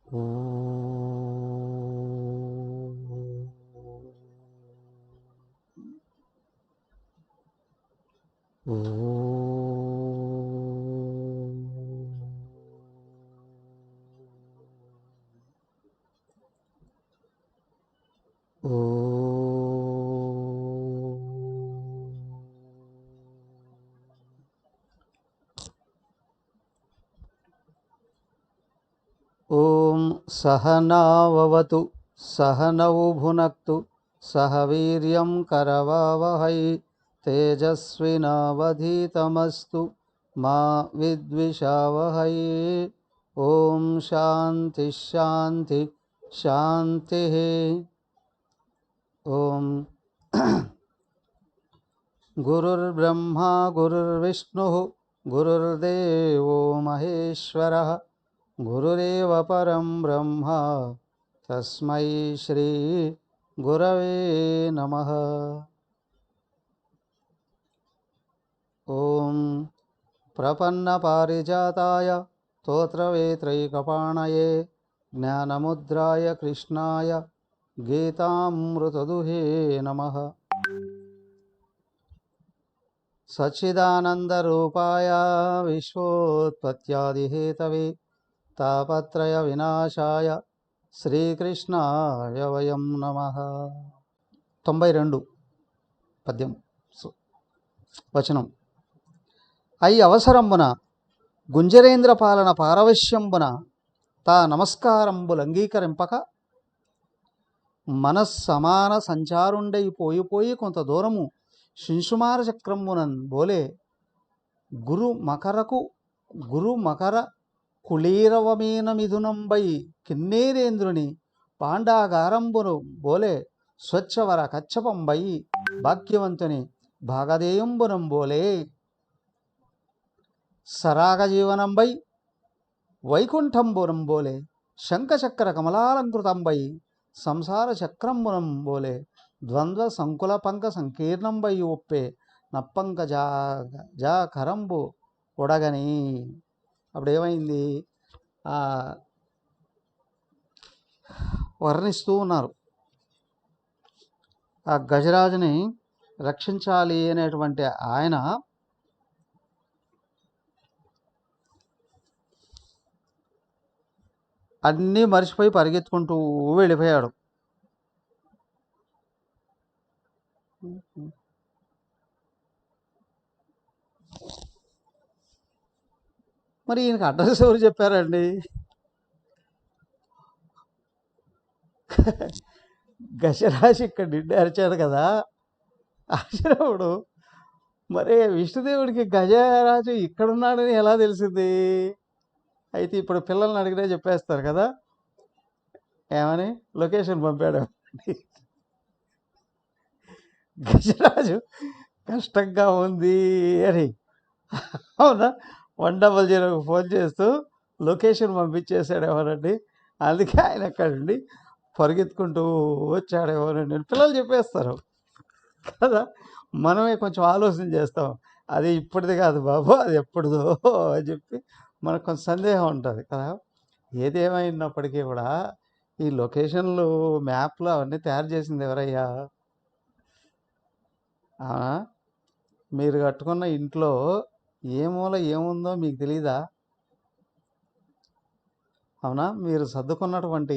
ఓం సహనావవతు సహనౌ భునక్తు సహ వీర్యం కరవావహై తేజస్వినావధీతమస్తు మా విద్విషావహై. ఓం శాంతి శాంతి శాంతి. ఓం గురుర్బ్రహ్మా గురుర్విష్ణుః గురుర్దేవో మహేశ్వరః గురురేవ పరం బ్రహ్మ తస్మై శ్రీ గురవే నమః. ఓం ప్రపన్నపారిజాతాయ స్తోత్రవేత్రైకపాణయే జ్ఞానముద్రాయ కృష్ణాయ గీతామృతదుహే నమః. సచ్చిదానందరూపాయ విశ్వోత్పత్యాదిహేతవే తాపత్రయ వినాశాయ శ్రీకృష్ణాయ వయం నమః. 92 పద్యం వచనం. అయి అవసరంబున గుంజరేంద్ర పాలన పారవశ్యంబున తా నమస్కారంబులంగీకరింపక మనస్సమాన సంచారుండై పోయిపోయి కొంత దూరము శింశుమార చక్రంబునన్ బోలే గురు మకర కుళీరవమీన మిథునంబై కిన్నేరేంద్రుని పాండాగారంబును బోలే స్వచ్ఛవర కచ్చపంబై భాగ్యవంతుని భాగదేయంబునం బోలే సరాగజీవనంబై వైకుంఠంబునం బోలే శంఖచక్ర కమలాలంకృతంబై సంసార చక్రంబునం బోలే ద్వంద్వ సంకుల పంక సంకీర్ణంబై ఒప్పే నప్పంక జా కరంబు ఉడగని. అప్పుడు ఏమైంది? వర్ణిస్తూ ఉన్నారు. ఆ గజరాజుని రక్షించాలి అనేటువంటి ఆయన అన్నీ మర్చిపోయి పరిగెత్తుకుంటూ వెళ్ళిపోయాడు. మరి ఈయనకి అడ్రస్ ఎవరు చెప్పారండి? గజరాజు ఇక్కడ నిండి అరిచాడు కదా, అరిచినప్పుడు మరే విష్ణుదేవుడికి గజరాజు ఇక్కడున్నాడని ఎలా తెలిసింది? అయితే ఇప్పుడు పిల్లల్ని అడిగితే చెప్పేస్తారు కదా, ఏమని లొకేషన్ పంపాడు. గజరాజు కష్టంగా ఉంది అని. అవునా? 100కు ఫోన్ చేస్తూ లొకేషన్ పంపించేశాడు ఎవరండి. అందుకే ఆయన అక్కడండి పరిగెత్తుకుంటూ వచ్చాడు ఎవరండి. పిల్లలు చెప్పేస్తారు కదా, మనమే కొంచెం ఆలోచన చేస్తాం. అది ఇప్పటిది కాదు బాబు, అది ఎప్పుడుదో అని చెప్పి మనకు కొంచెం సందేహం ఉంటుంది కదా. ఏదేమైనప్పటికీ కూడా ఈ లొకేషన్లు మ్యాప్లు అవన్నీ తయారు చేసింది ఎవరయ్యా? మీరు కట్టుకున్న ఇంట్లో ఏ మూల ఏముందో మీకు తెలీదా? అవునా? మీరు సర్దుకున్నటువంటి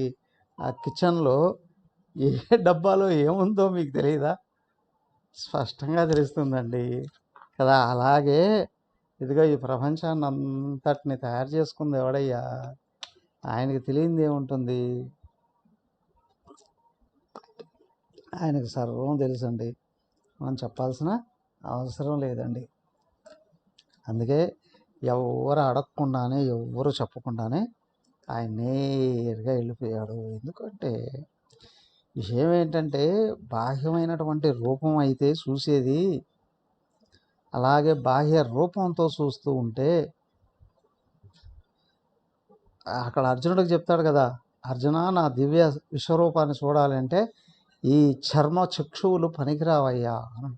ఆ కిచెన్లో ఏ డబ్బాలో ఏముందో మీకు తెలియదా? స్పష్టంగా తెలుస్తుందండి కదా. అలాగే ఇదిగో ఈ ప్రపంచాన్ని అంతటిని తయారు చేసుకుంది ఎవడయ్యా? ఆయనకి తెలియంది ఏముంటుంది? ఆయనకి సర్వం తెలుసండి. మనం చెప్పాల్సిన అవసరం లేదండి. అందుకే ఎవరు అడగకుండానే ఎవరు చెప్పకుండానే ఆయన నేరుగా వెళ్ళిపోయాడు. ఎందుకంటే విషయం ఏంటంటే, బాహ్యమైనటువంటి రూపం అయితే చూసేది, అలాగే బాహ్య రూపంతో చూస్తూ ఉంటే అక్కడ అర్జునుడికి చెప్తాడు కదా, అర్జున నా దివ్య విశ్వరూపాన్ని చూడాలంటే ఈ చర్మ చక్షువులు పనికిరావయ్యా అని,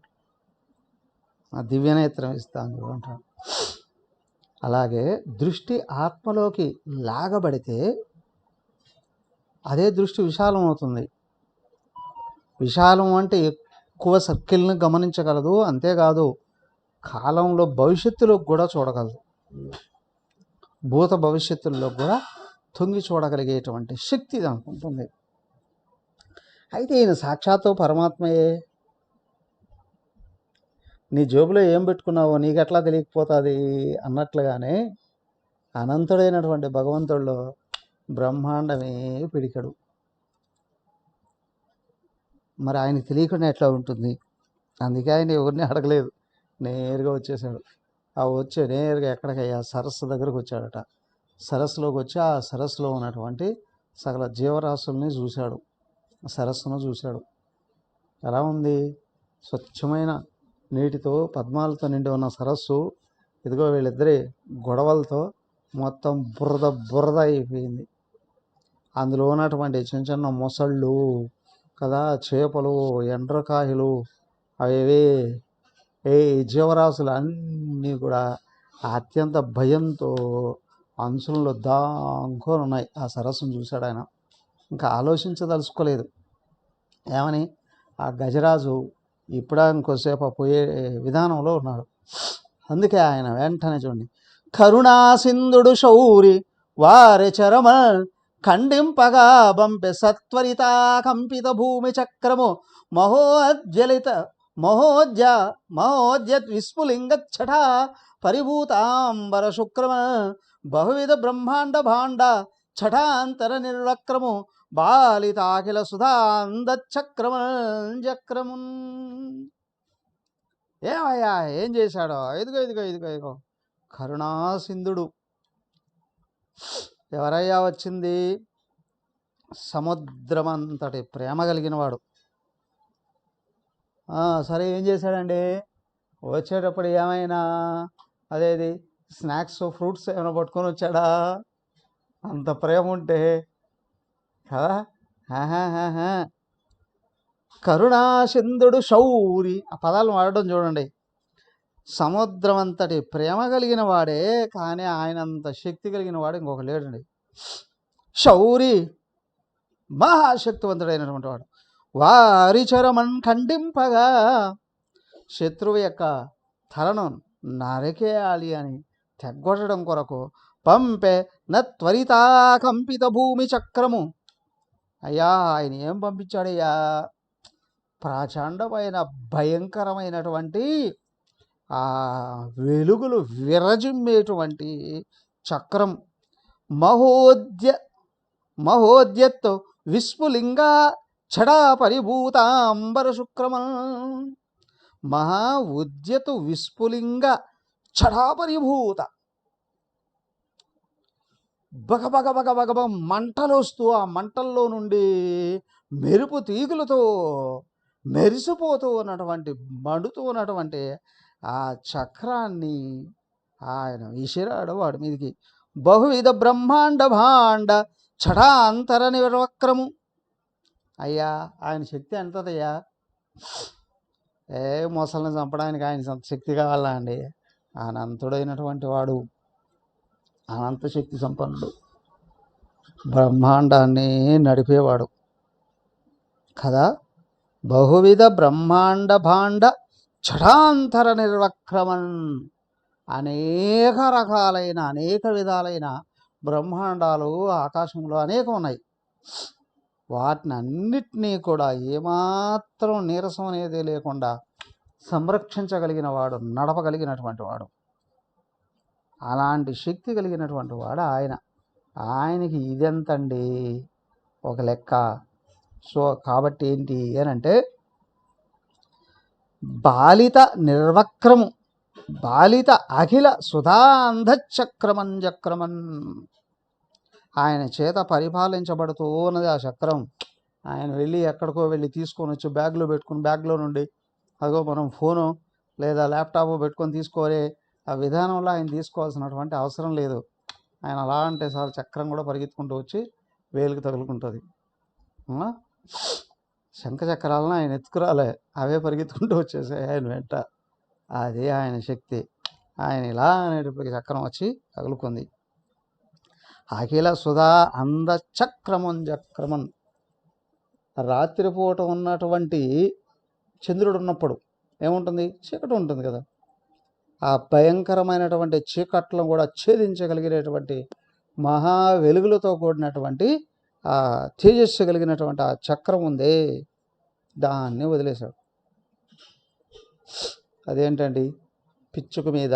ఆ దివ్యనేత్రం ఇస్తాను అంటాడు. అలాగే దృష్టి ఆత్మలోకి లాగబడితే అదే దృష్టి విశాలం అవుతుంది. విశాలం అంటే ఎక్కువ సర్కిల్ని గమనించగలదు, అంతేకాదు కాలంలో భవిష్యత్తులో కూడా చూడగలదు, భూత భవిష్యత్తుల్లో కూడా తొంగి చూడగలిగేటువంటి శక్తి దానికి ఉంటుంది. అయితే ఈయన సాక్షాత్తు పరమాత్మయే. నీ జేబులో ఏం పెట్టుకున్నావో నీకెట్లా తెలియకపోతుంది అన్నట్లుగానే అనంతుడైనటువంటి భగవంతుడిలో బ్రహ్మాండమే పిడికడు. మరి ఆయనకి తెలియకుండా ఎట్లా ఉంటుంది? అందుకే ఆయన ఎవరిని అడగలేదు, నేరుగా వచ్చేసాడు. ఆ వచ్చే నేరుగా ఎక్కడికయ్యా సరస్సు దగ్గరకు వచ్చాడట. సరస్సులోకి వచ్చి ఆ సరస్సులో ఉన్నటువంటి సకల జీవరాశుల్ని చూశాడు, సరస్సును చూశాడు. ఎలా ఉంది? స్వచ్ఛమైన నీటితో పద్మాలతో నిండి ఉన్న సరస్సు ఇదిగో వీళ్ళిద్దరి గొడవలతో మొత్తం బురద బురద అయిపోయింది. అందులో ఉన్నటువంటి చిన్న చిన్న మొసళ్ళు కదా, చేపలు, ఎండ్రకాయలు, అవి ఏ జీవరాశులు అన్నీ కూడా అత్యంత భయంతో అంచులలో దాంకొని ఉన్నాయి. ఆ సరస్సును చూశాడు ఆయన. ఇంకా ఆలోచించదలుచుకోలేదు. ఏమని? ఆ గజరాజు ఇప్పుడు ఇంకోసేపు పోయే విధానంలో ఉన్నాడు. అందుకే ఆయన వెంటనే చూడండి, కరుణా సింధుడు శౌరి వారి చరమ ఖండింపగా బంపె సత్వరిత కంపిత భూమి చక్రము మహోజ్వలిత మహోద్యత్ విస్ఫులింగచ్చట పరిభూతాంబర శుక్రమ బహువిధ బ్రహ్మాండ భాండ ఛటాంతర నిర్వక్రము బాలితాఖిల సుధాందచక్రమ చక్రము. ఏమయ్యా ఏం చేశాడో? ఇదిగో ఇదిగో ఇదిగో ఇదిగో కరుణాసింధుడు. ఎవరయ్యా వచ్చింది? సముద్రమంతటి ప్రేమ కలిగిన వాడు. సరే ఏం చేశాడండి? వచ్చేటప్పుడు ఏమైనా అదేది స్నాక్స్ ఫ్రూట్స్ ఏమైనా పట్టుకొని వచ్చాడా? అంత ప్రేమ ఉంటే కదా. కరుణాసింధుడు శౌరి, ఆ పదాలు వాడడం చూడండి. సముద్రం అంతటి ప్రేమ కలిగిన వాడే, కానీ ఆయనంత శక్తి కలిగిన వాడు ఇంకొక లేడండి. శౌరి మహాశక్తివంతుడైనటువంటి వాడు. వారి చరమన్ ఖండింపగా, శత్రువు యొక్క తలను నరికేయాలి అని తెగ్గొట్టడం కొరకు పంపే నత్వరితా కంపిత భూమి చక్రము. అయ్యా ఆయన ఏం పంపించాడయ్యా? ప్రాచండమైన భయంకరమైనటువంటి ఆ వెలుగులు విరజిమ్మేటువంటి చక్రం. మహోద్యత్ విస్ఫులింగ ఛడా పరిభూతాంబర శుక్రమ. మహా ఉద్యతు విస్ఫులింగ ఛడా పరిభూత, బగబగ బగబగ మంటలు వస్తూ ఆ మంటల్లో నుండి మెరుపు తీగులతో మెరిసిపోతూ ఉన్నటువంటి మండుతూ ఉన్నటువంటి ఆ చక్రాన్ని ఆయన విసిరాడు వాడి మీదికి. బహువిధ బ్రహ్మాండ భాండ ఛటాంతర నిర్వక్రము. అయ్యా ఆయన శక్తి ఎంతదయ్యా? మొసళ్ళని చంపడానికి ఆయన శక్తి కావాలా అండి? అనంతుడైనటువంటి వాడు, అనంత శక్తి సంపన్నుడు, బ్రహ్మాండాన్ని నడిపేవాడు కదా. బహువిధ బ్రహ్మాండ భాండ ఛటాంతర నిర్వక్రమన్. అనేక రకాలైన అనేక విధాలైన బ్రహ్మాండాలు ఆకాశంలో అనేకం ఉన్నాయి. వాటిని అన్నిటినీ కూడా ఏమాత్రం నీరసం అనేది లేకుండా సంరక్షించగలిగిన వాడు, నడపగలిగినటువంటి వాడు, అలాంటి శక్తి కలిగినటువంటి వాడు ఆయన. ఆయనకి ఇదెంతండి ఒక లెక్క. సో కాబట్టి ఏంటి అని అంటే, బాలిత నిర్వక్రము, బాలిత అఖిల సుధాంధచక్రమన్ చక్రమన్. ఆయన చేత పరిపాలించబడుతూ ఉన్నది ఆ చక్రం. ఆయన వెళ్ళి ఎక్కడికో వెళ్ళి తీసుకొని వచ్చి బ్యాగ్లో పెట్టుకుని, బ్యాగ్లో నుండి అదిగో మనం ఫోను లేదా ల్యాప్టాప్ పెట్టుకొని తీసుకోరే ఆ విధానంలో ఆయన తీసుకోవాల్సినటువంటి అవసరం లేదు. ఆయన అలా అంటే చాలు, చక్రం కూడా పరిగెత్తుకుంటూ వచ్చి వేలుకు తగులుకుంటుంది. శంఖ చక్రాలను ఆయన ఎత్తుకురాలే, అవే పరిగెత్తుకుంటూ వచ్చేసాయి ఆయన వెంట. అదే ఆయన శక్తి. ఆయన ఇలా అనేటప్పటికి చక్రం వచ్చి తగులుకుంది. అఖిల సుధా అంద చక్రమన్. రాత్రిపూట ఉన్నటువంటి చంద్రుడు ఉన్నప్పుడు ఏముంటుంది? చీకటి ఉంటుంది కదా. ఆ భయంకరమైనటువంటి చీకట్లను కూడా ఛేదించగలిగినటువంటి మహా వెలుగులతో కూడినటువంటి ఆ తేజస్సు కలిగినటువంటి ఆ చక్రం ఉందే, దాన్ని వదిలేశాడు. అదేంటండి? పిచ్చుక మీద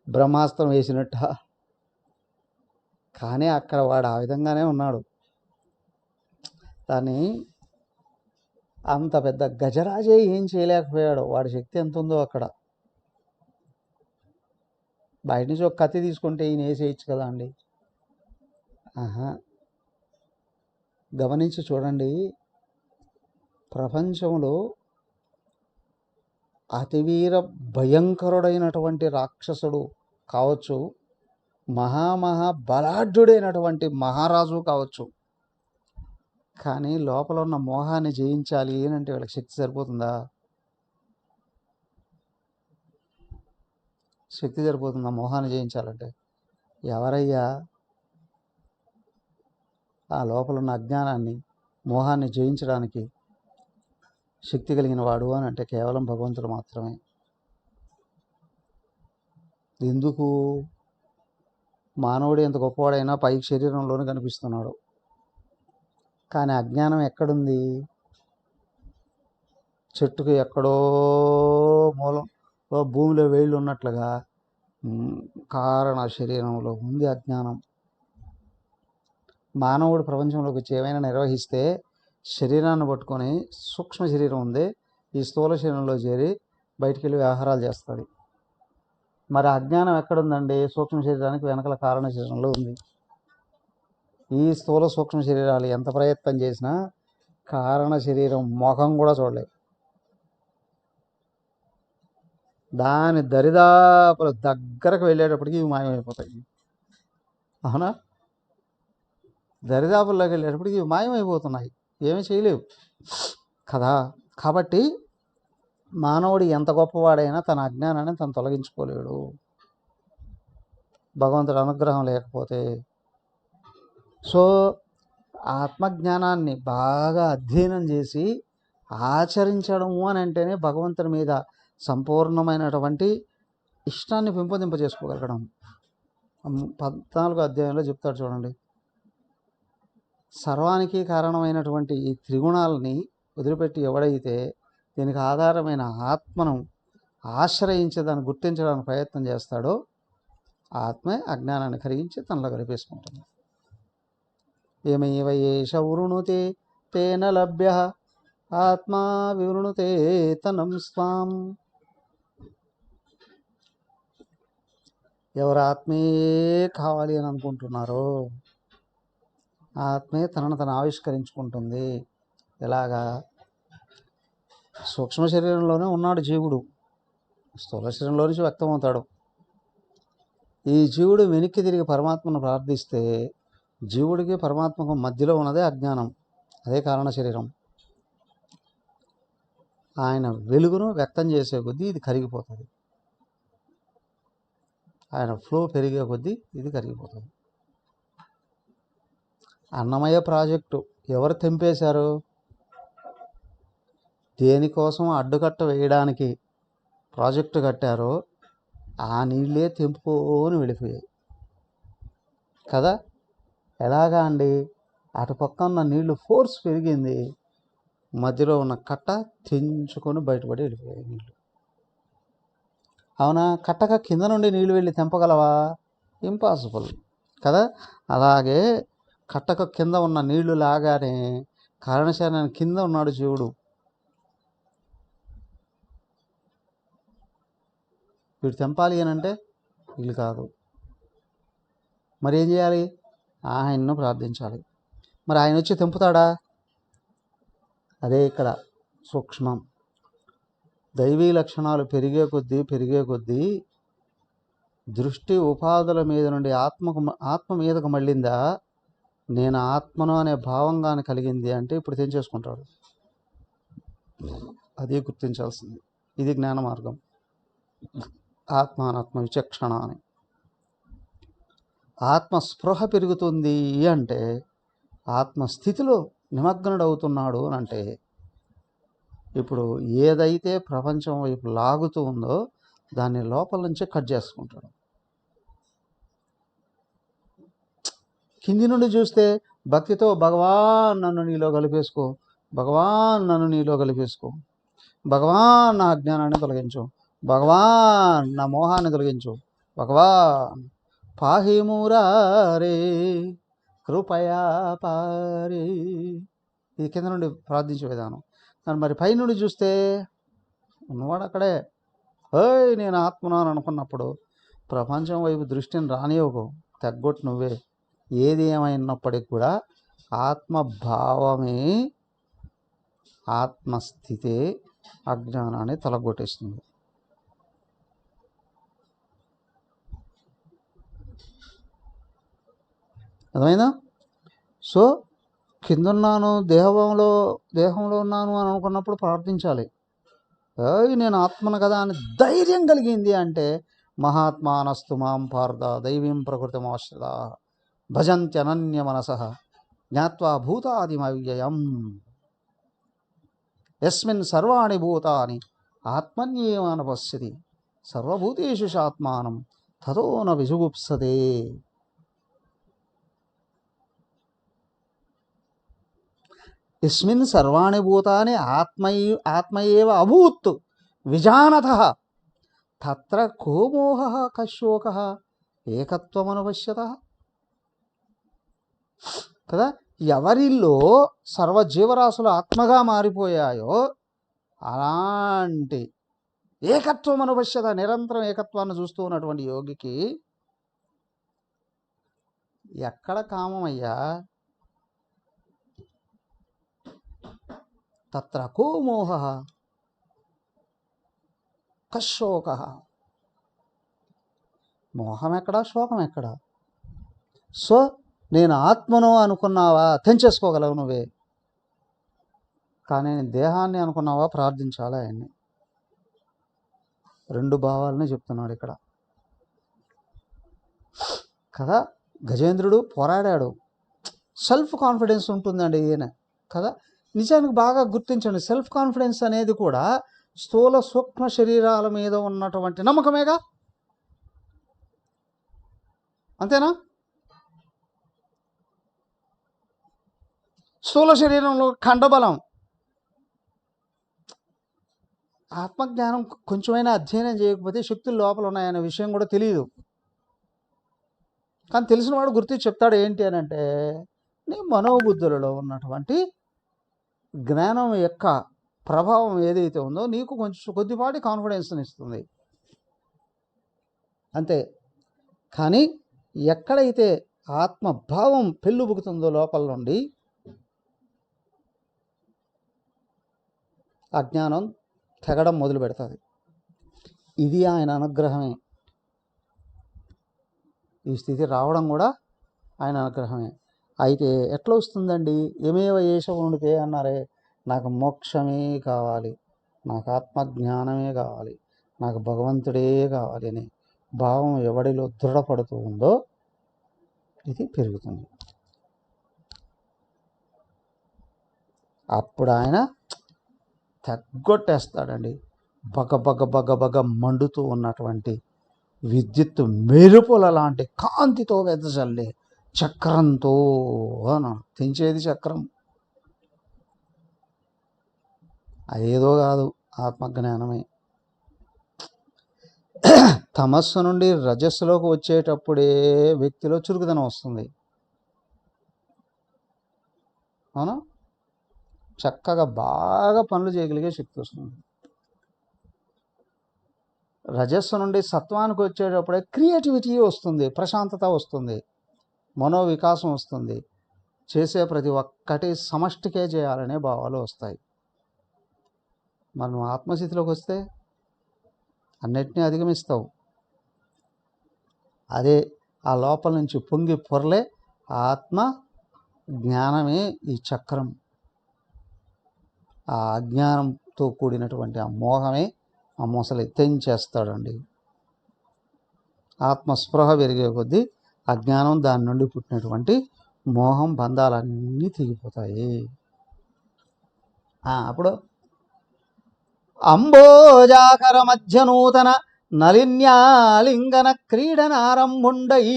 బ్రహ్మాస్త్రం వేసినట్ట. కానీ అక్కడ వాడు ఆ విధంగానే ఉన్నాడు. దాన్ని అంత పెద్ద గజరాజే ఏం చేయలేకపోయాడు. వాడి శక్తి ఎంత ఉందో అక్కడ. బయట నుంచి ఒక కత్తి తీసుకుంటే ఈయన వేసేయచ్చు కదా అండి. గమనించి చూడండి, ప్రపంచంలో అతివీర భయంకరుడైనటువంటి రాక్షసుడు కావచ్చు, మహా బలాఢ్యుడైనటువంటి మహారాజు కావచ్చు, కానీ లోపల ఉన్న మోహాన్ని జయించాలి అంటే వీళ్ళకి శక్తి సరిపోతుందా? శక్తి సరిపోతుందా మోహాన్ని జయించాలంటే? ఎవరయ్యా ఆ లోపల ఉన్న అజ్ఞానాన్ని, మోహాన్ని జయించడానికి శక్తి కలిగిన వాడు అని అంటే కేవలం భగవంతుడు మాత్రమే. ఎందుకు? మానవుడు ఎంత గొప్పవాడైనా పైకి శరీరంలోనే కనిపిస్తున్నాడు, కానీ అజ్ఞానం ఎక్కడుంది? చెట్టుకు ఎక్కడో మూలంలో భూమిలో వేళ్ళు ఉన్నట్లుగా కారణ శరీరంలో ఉంది అజ్ఞానం. మానవుడు ప్రపంచంలోకి వచ్చి ఏమైనా నిర్వహిస్తే శరీరాన్ని పట్టుకొని సూక్ష్మ శరీరం ఉంది, ఈ స్థూల శరీరంలో చేరి బయటికి వెళ్ళి వ్యవహారాలు చేస్తుంది. మరి అజ్ఞానం ఎక్కడుందండి? సూక్ష్మ శరీరానికి వెనకల కారణ శరీరంలో ఉంది. ఈ స్థూల సూక్ష్మ శరీరాలు ఎంత ప్రయత్నం చేసినా కారణ శరీరం ముఖం కూడా చూడలేదు. దాని దరిదాపుల దగ్గరకు వెళ్ళేటప్పటికి ఇవి మాయమైపోతాయి. అవునా? దరిదాపుల్లోకి వెళ్ళేటప్పటికి ఇవి మాయమైపోతున్నాయి, ఏమీ చేయలేవు కదా. కాబట్టి మానవుడు ఎంత గొప్పవాడైనా తన అజ్ఞానాన్ని తను తొలగించుకోలేడు, భగవంతుడి అనుగ్రహం లేకపోతే. సో ఆత్మజ్ఞానాన్ని బాగా అధ్యయనం చేసి ఆచరించడము అని అంటేనే భగవంతుని మీద సంపూర్ణమైనటువంటి ఇష్టాన్ని పెంపొందింపజేసుకోగలగడం. 14వ అధ్యాయంలో చెప్తాడు చూడండి, సర్వానికి కారణమైనటువంటి ఈ త్రిగుణాలని వదిలిపెట్టి ఎవడైతే దీనికి ఆధారమైన ఆత్మను ఆశ్రయించి దాన్ని గుర్తించడానికి ప్రయత్నం చేస్తాడో ఆత్మే అజ్ఞానాన్ని కరిగించి తనలో గడిపేసుకుంటుంది. ఏమైవ ఏష వృణుతే తేన లభ్య ఆత్మా వివృణుతే తనం స్వాం. ఎవరు ఆత్మే కావాలి అని అనుకుంటున్నారో ఆత్మే తనను తను ఆవిష్కరించుకుంటుంది. ఎలాగా? సూక్ష్మ శరీరంలోనే ఉన్నాడు జీవుడు, స్థూల శరీరంలో నుంచి వ్యక్తమవుతాడు. ఈ జీవుడు వెనక్కి తిరిగి పరమాత్మను ప్రార్థిస్తే జీవుడికి పరమాత్మకు మధ్యలో ఉన్నదే అజ్ఞానం, అదే కారణ శరీరం. ఆయన వెలుగును వ్యక్తం చేసే కొద్దీ ఇది కరిగిపోతుంది, ఆయన ఫ్లో పెరిగే కొద్దీ ఇది కరిగిపోతుంది. అన్నమయ్య ప్రాజెక్టు ఎవరు తెంపేశారు? దేనికోసం అడ్డుకట్ట వేయడానికి ప్రాజెక్టు కట్టారో ఆ నీళ్ళే తెంపుకొని వెళ్ళిపోయాయి కదా. ఎలాగా అండి? అటుపక్క ఉన్న నీళ్లు ఫోర్స్ పెరిగింది, మధ్యలో ఉన్న కట్ట తెంచుకొని బయటపడి వెళ్ళిపోయాయి నీళ్ళు. అవునా? కట్టక కింద నుండి నీళ్ళు వెళ్ళి తెంపగలవా? ఇంపాసిబుల్ కదా. అలాగే కట్టక కింద ఉన్న నీళ్లు లాగానే కారణశరీరానికి కింద ఉన్నాడు జీవుడు. వీడు తెంపాలి అని అంటే వీళ్ళు కాదు. మరి ఏం చేయాలి? ఆయన్ను ప్రార్థించాలి. మరి ఆయన వచ్చి తెంపుతాడా? అదే ఇక్కడ సూక్ష్మం. దైవీ లక్షణాలు పెరిగే కొద్దీ దృష్టి ఉపాధుల మీద నుండి ఆత్మ మీదకు మళ్ళిందా, నేను ఆత్మను అనే భావంగానే కలిగింది అంటే ఇప్పుడు తెంచేసుకుంటాడు. అదే గుర్తించాల్సింది. ఇది జ్ఞాన మార్గం, ఆత్మానాత్మ విచక్షణ అని. ఆత్మస్పృహ పెరుగుతుంది అంటే ఆత్మస్థితిలో నిమగ్నుడవుతున్నాడు అని అంటే ఇప్పుడు ఏదైతే ప్రపంచం వైపు లాగుతూ ఉందో దాన్ని లోపల నుంచే కట్ చేసుకుంటాడు. కింది నుండి చూస్తే భక్తితో భగవాన్ నన్ను నీలో కలిపేసుకో, భగవాన్ నన్ను నీలో కలిపేసుకో, భగవాన్ నా అజ్ఞానాన్ని తొలగించు, భగవాన్ నా మోహాన్ని తొలగించు, భగవాన్ పాహి మురారే కృపయా పారే. ఇది కింద నుండి ప్రార్థించే విధానం. మరి పై నుండి చూస్తే ఉన్నవాడు అక్కడే ఓయ్ నేను ఆత్మనాను అనుకున్నప్పుడు ప్రపంచం వైపు దృష్టిని రానివ్వకు, తగ్గొట్టు నువ్వే. ఏది ఏమైనప్పటికీ కూడా ఆత్మభావమే, ఆత్మస్థితే అజ్ఞానాన్ని తొలగొట్టేస్తుంది. అర్థమైందా? సో కిందున్నాను, దేహంలో ఉన్నాను అని అనుకున్నప్పుడు ప్రార్థించాలి. నేను ఆత్మను కదా అని ధైర్యం కలిగింది అంటే మహాత్మానస్తు మాం పార్థ దైవీం ప్రకృతిమాశ్రిత భజంత్యనన్య మనసః జ్ఞాత్వా భూతాదిమవ్యయం యస్మిన్ సర్వాణి భూతాని ఆత్మన్యేవ పశ్యతి సర్వభూతేషు ఆత్మానం తతో న విజుగుప్సతే. యస్మిన్ సర్వాణి భూతాని ఆత్మయేవ అభూత్ విజానతః తత్ర కో మోహః కశోకః ఏకత్వమనుపశ్యతః. కదా, ఎవరిలో సర్వజీవరాశులు ఆత్మగా మారిపోయాయో అలాంటి ఏకత్వం అనుపశ్యత, నిరంతరం ఏకత్వాన్ని చూస్తూ ఉన్నటువంటి యోగికి ఎక్కడ కామమయ్యా? తత్ర కో మోహః కశోకః. మోహం ఎక్కడా, శోకం ఎక్కడా? సో నేను ఆత్మను అనుకున్నావా, తెంచేసుకోగలవు నువ్వే. కానీ దేహాన్ని అనుకున్నావా, ప్రార్థించాలా ఆయన్ని. రెండు భావాలని చెప్తున్నాడు ఇక్కడ కదా. గజేంద్రుడు పోరాడాడు, సెల్ఫ్ కాన్ఫిడెన్స్ ఉంటుందండి ఈయన కదా. నిజానికి బాగా గుర్తించండి, సెల్ఫ్ కాన్ఫిడెన్స్ అనేది కూడా స్థూల సూక్ష్మ శరీరాల మీద ఉన్నటువంటి నమ్మకమేగా, అంతేనా? స్థూల శరీరంలో ఖండబలం, ఆత్మజ్ఞానం కొంచెమైనా అధ్యయనం చేయకపోతే శక్తులు లోపల ఉన్నాయనే విషయం కూడా తెలియదు. కానీ తెలిసిన వాడు గుర్తు చెప్తాడు ఏంటి అని అంటే, నీ మనోబుద్ధులలో ఉన్నటువంటి జ్ఞానం యొక్క ప్రభావం ఏదైతే ఉందో నీకు కొంచెం కొద్దిపాటి కాన్ఫిడెన్స్ని ఇస్తుంది అంతే. కానీ ఎక్కడైతే ఆత్మభావం పెళ్ళుబుకుతుందో లోపల నుండి అజ్ఞానం తెగడం మొదలు పెడుతుంది. ఇది ఆయన అనుగ్రహమే. ఈ స్థితి రావడం కూడా ఆయన అనుగ్రహమే. అయితే ఎట్లా వస్తుందండి? ఏమేవ ఏషవునిపే అన్నారే, నాకు మోక్షమే కావాలి, నాకు ఆత్మజ్ఞానమే కావాలి, నాకు భగవంతుడే కావాలి అనే భావం ఎవడిలో దృఢపడుతూ ఉందో ఇది పెరుగుతుంది. అప్పుడు ఆయన తగ్గొట్టేస్తాడండి. బగ మండుతూ ఉన్నటువంటి విద్యుత్ మెరుపుల లాంటి కాంతితో వెదజల్లే చక్రంతో తెంచేది చక్రం. అదేదో కాదు, ఆత్మజ్ఞానమే. తమస్సు నుండి రజస్సులోకి వచ్చేటప్పుడే వ్యక్తిలో చురుకుదనం వస్తుంది. అవునా? చక్కగా బాగా పనులు చేయగలిగే శక్తి వస్తుంది. రజస్సు నుండి సత్వానికి వచ్చేటప్పుడే క్రియేటివిటీ వస్తుంది, ప్రశాంతత వస్తుంది, మనోవికాసం వస్తుంది, చేసే ప్రతి ఒక్కటి సమష్టికే చేయాలనే భావాలు వస్తాయి. మనం ఆత్మస్థితిలోకి వస్తే అన్నిటినీ అధిగమిస్తావు. అదే ఆ లోపల నుంచి పొంగి పొరలే ఆత్మ జ్ఞానమే ఈ చక్రం. ఆ అజ్ఞానంతో కూడినటువంటి ఆ మోహమే ఆ మొసలి తెంచేస్తాడండి. ఆత్మస్పృహ పెరిగే కొద్దీ అజ్ఞానం దాని నుండి పుట్టినటువంటి మోహం బంధాలన్నీ తెగిపోతాయి. అప్పుడు అంబోజాకర మధ్య నూతన నలిన్యాలింగన క్రీడనారంభుండై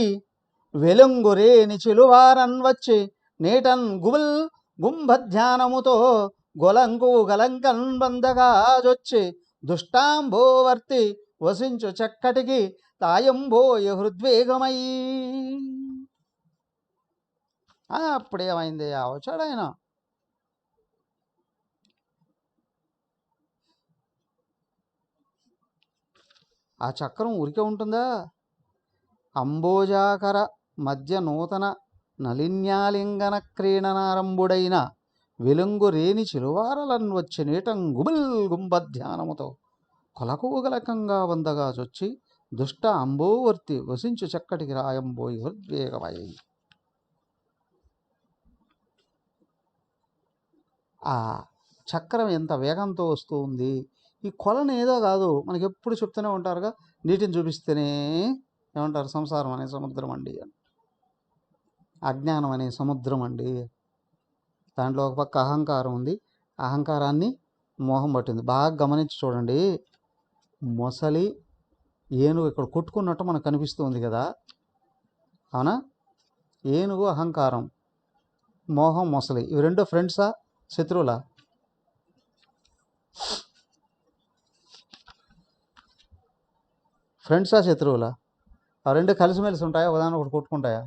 వెలుంగురేని చిలువారన్ వచ్చి నేటన్ గుబుల్ గుంభధ్యానముతో గొలంకు గలంకన్ బందగాజొచ్చి దుష్టాంబోవర్తి వసించు చక్కటికి తాయంబోయ హృద్వేగమై. అప్పుడేమైంది? వచ్చాడాయన. ఆ చక్రం ఉరికే ఉంటుందా? అంబోజాకర మధ్య నూతన నలిన్యాలింగన క్రీడనారంభుడైన వెలుంగు రేని చిలువారలన్ వచ్చి నీటం గుబుల్ గుంభధ్యానముతో కొలకుగలకంగా వందగా చొచ్చి దుష్ట అంబోవర్తి వసించు చక్కటికి రాయంబోయి హృద్వేగమై. ఆ చక్రం ఎంత వేగంతో వస్తూ ఉంది! ఈ కొలను ఏదో కాదు, మనకి ఎప్పుడు చెప్తూనే ఉంటారుగా, నీటిని చూపిస్తేనే ఏమంటారు? సంసారం అనే సముద్రం అండి, అజ్ఞానం అనే సముద్రం అండి. దాంట్లో ఒక పక్క అహంకారం ఉంది, అహంకారాన్ని మోహం పట్టింది. బాగా గమనించి చూడండి. మొసలి ఏనుగు ఇక్కడ కొట్టుకున్నట్టు మనకు కనిపిస్తుంది కదా, అవునా? ఏనుగు అహంకారం, మోహం మొసలి, ఇవి రెండో ఫ్రెండ్సా శత్రువులా? ఫ్రెండ్సా శత్రువులా? ఆ రెండు కలిసిమెలిసి ఉంటాయా? ఉదాహరణ ఒకటి కొట్టుకుంటాయా?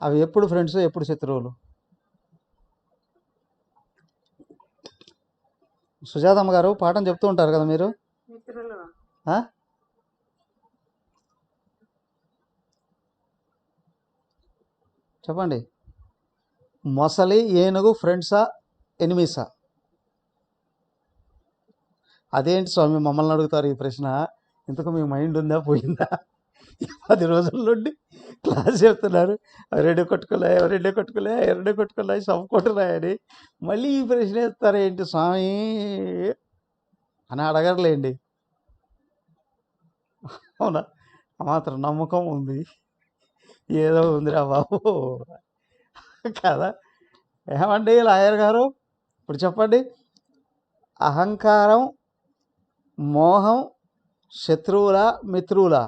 అవి ఎప్పుడు ఫ్రెండ్స్, ఎప్పుడు శత్రువులు? సుజాతమ్మ గారు పాఠం చెప్తూ ఉంటారు కదా మీరు, చెప్పండి. మొసలి ఏనుగు ఫ్రెండ్సా ఎనిమీసా? అదేంటి స్వామి మమ్మల్ని అడుగుతారు ఈ ప్రశ్న? ఇంతకు మీ మైండ్ ఉందా పోయిందా? 10 రోజుల నుండి క్లాస్ చెప్తున్నారు, రెండే కొట్టుకున్నాయి సమ్ముకుంటున్నాయని, మళ్ళీ ఈ ప్రశ్న వేస్తారు ఏంటి స్వామి అని అడగర్లేండి. అవునా? మాత్రం నమ్మకం ఉంది, ఏదో ఉందిరా బాబు కదా. ఏమండి లాయర్ గారు, ఇప్పుడు చెప్పండి, అహంకారం మోహం శత్రువులా మిత్రువులా?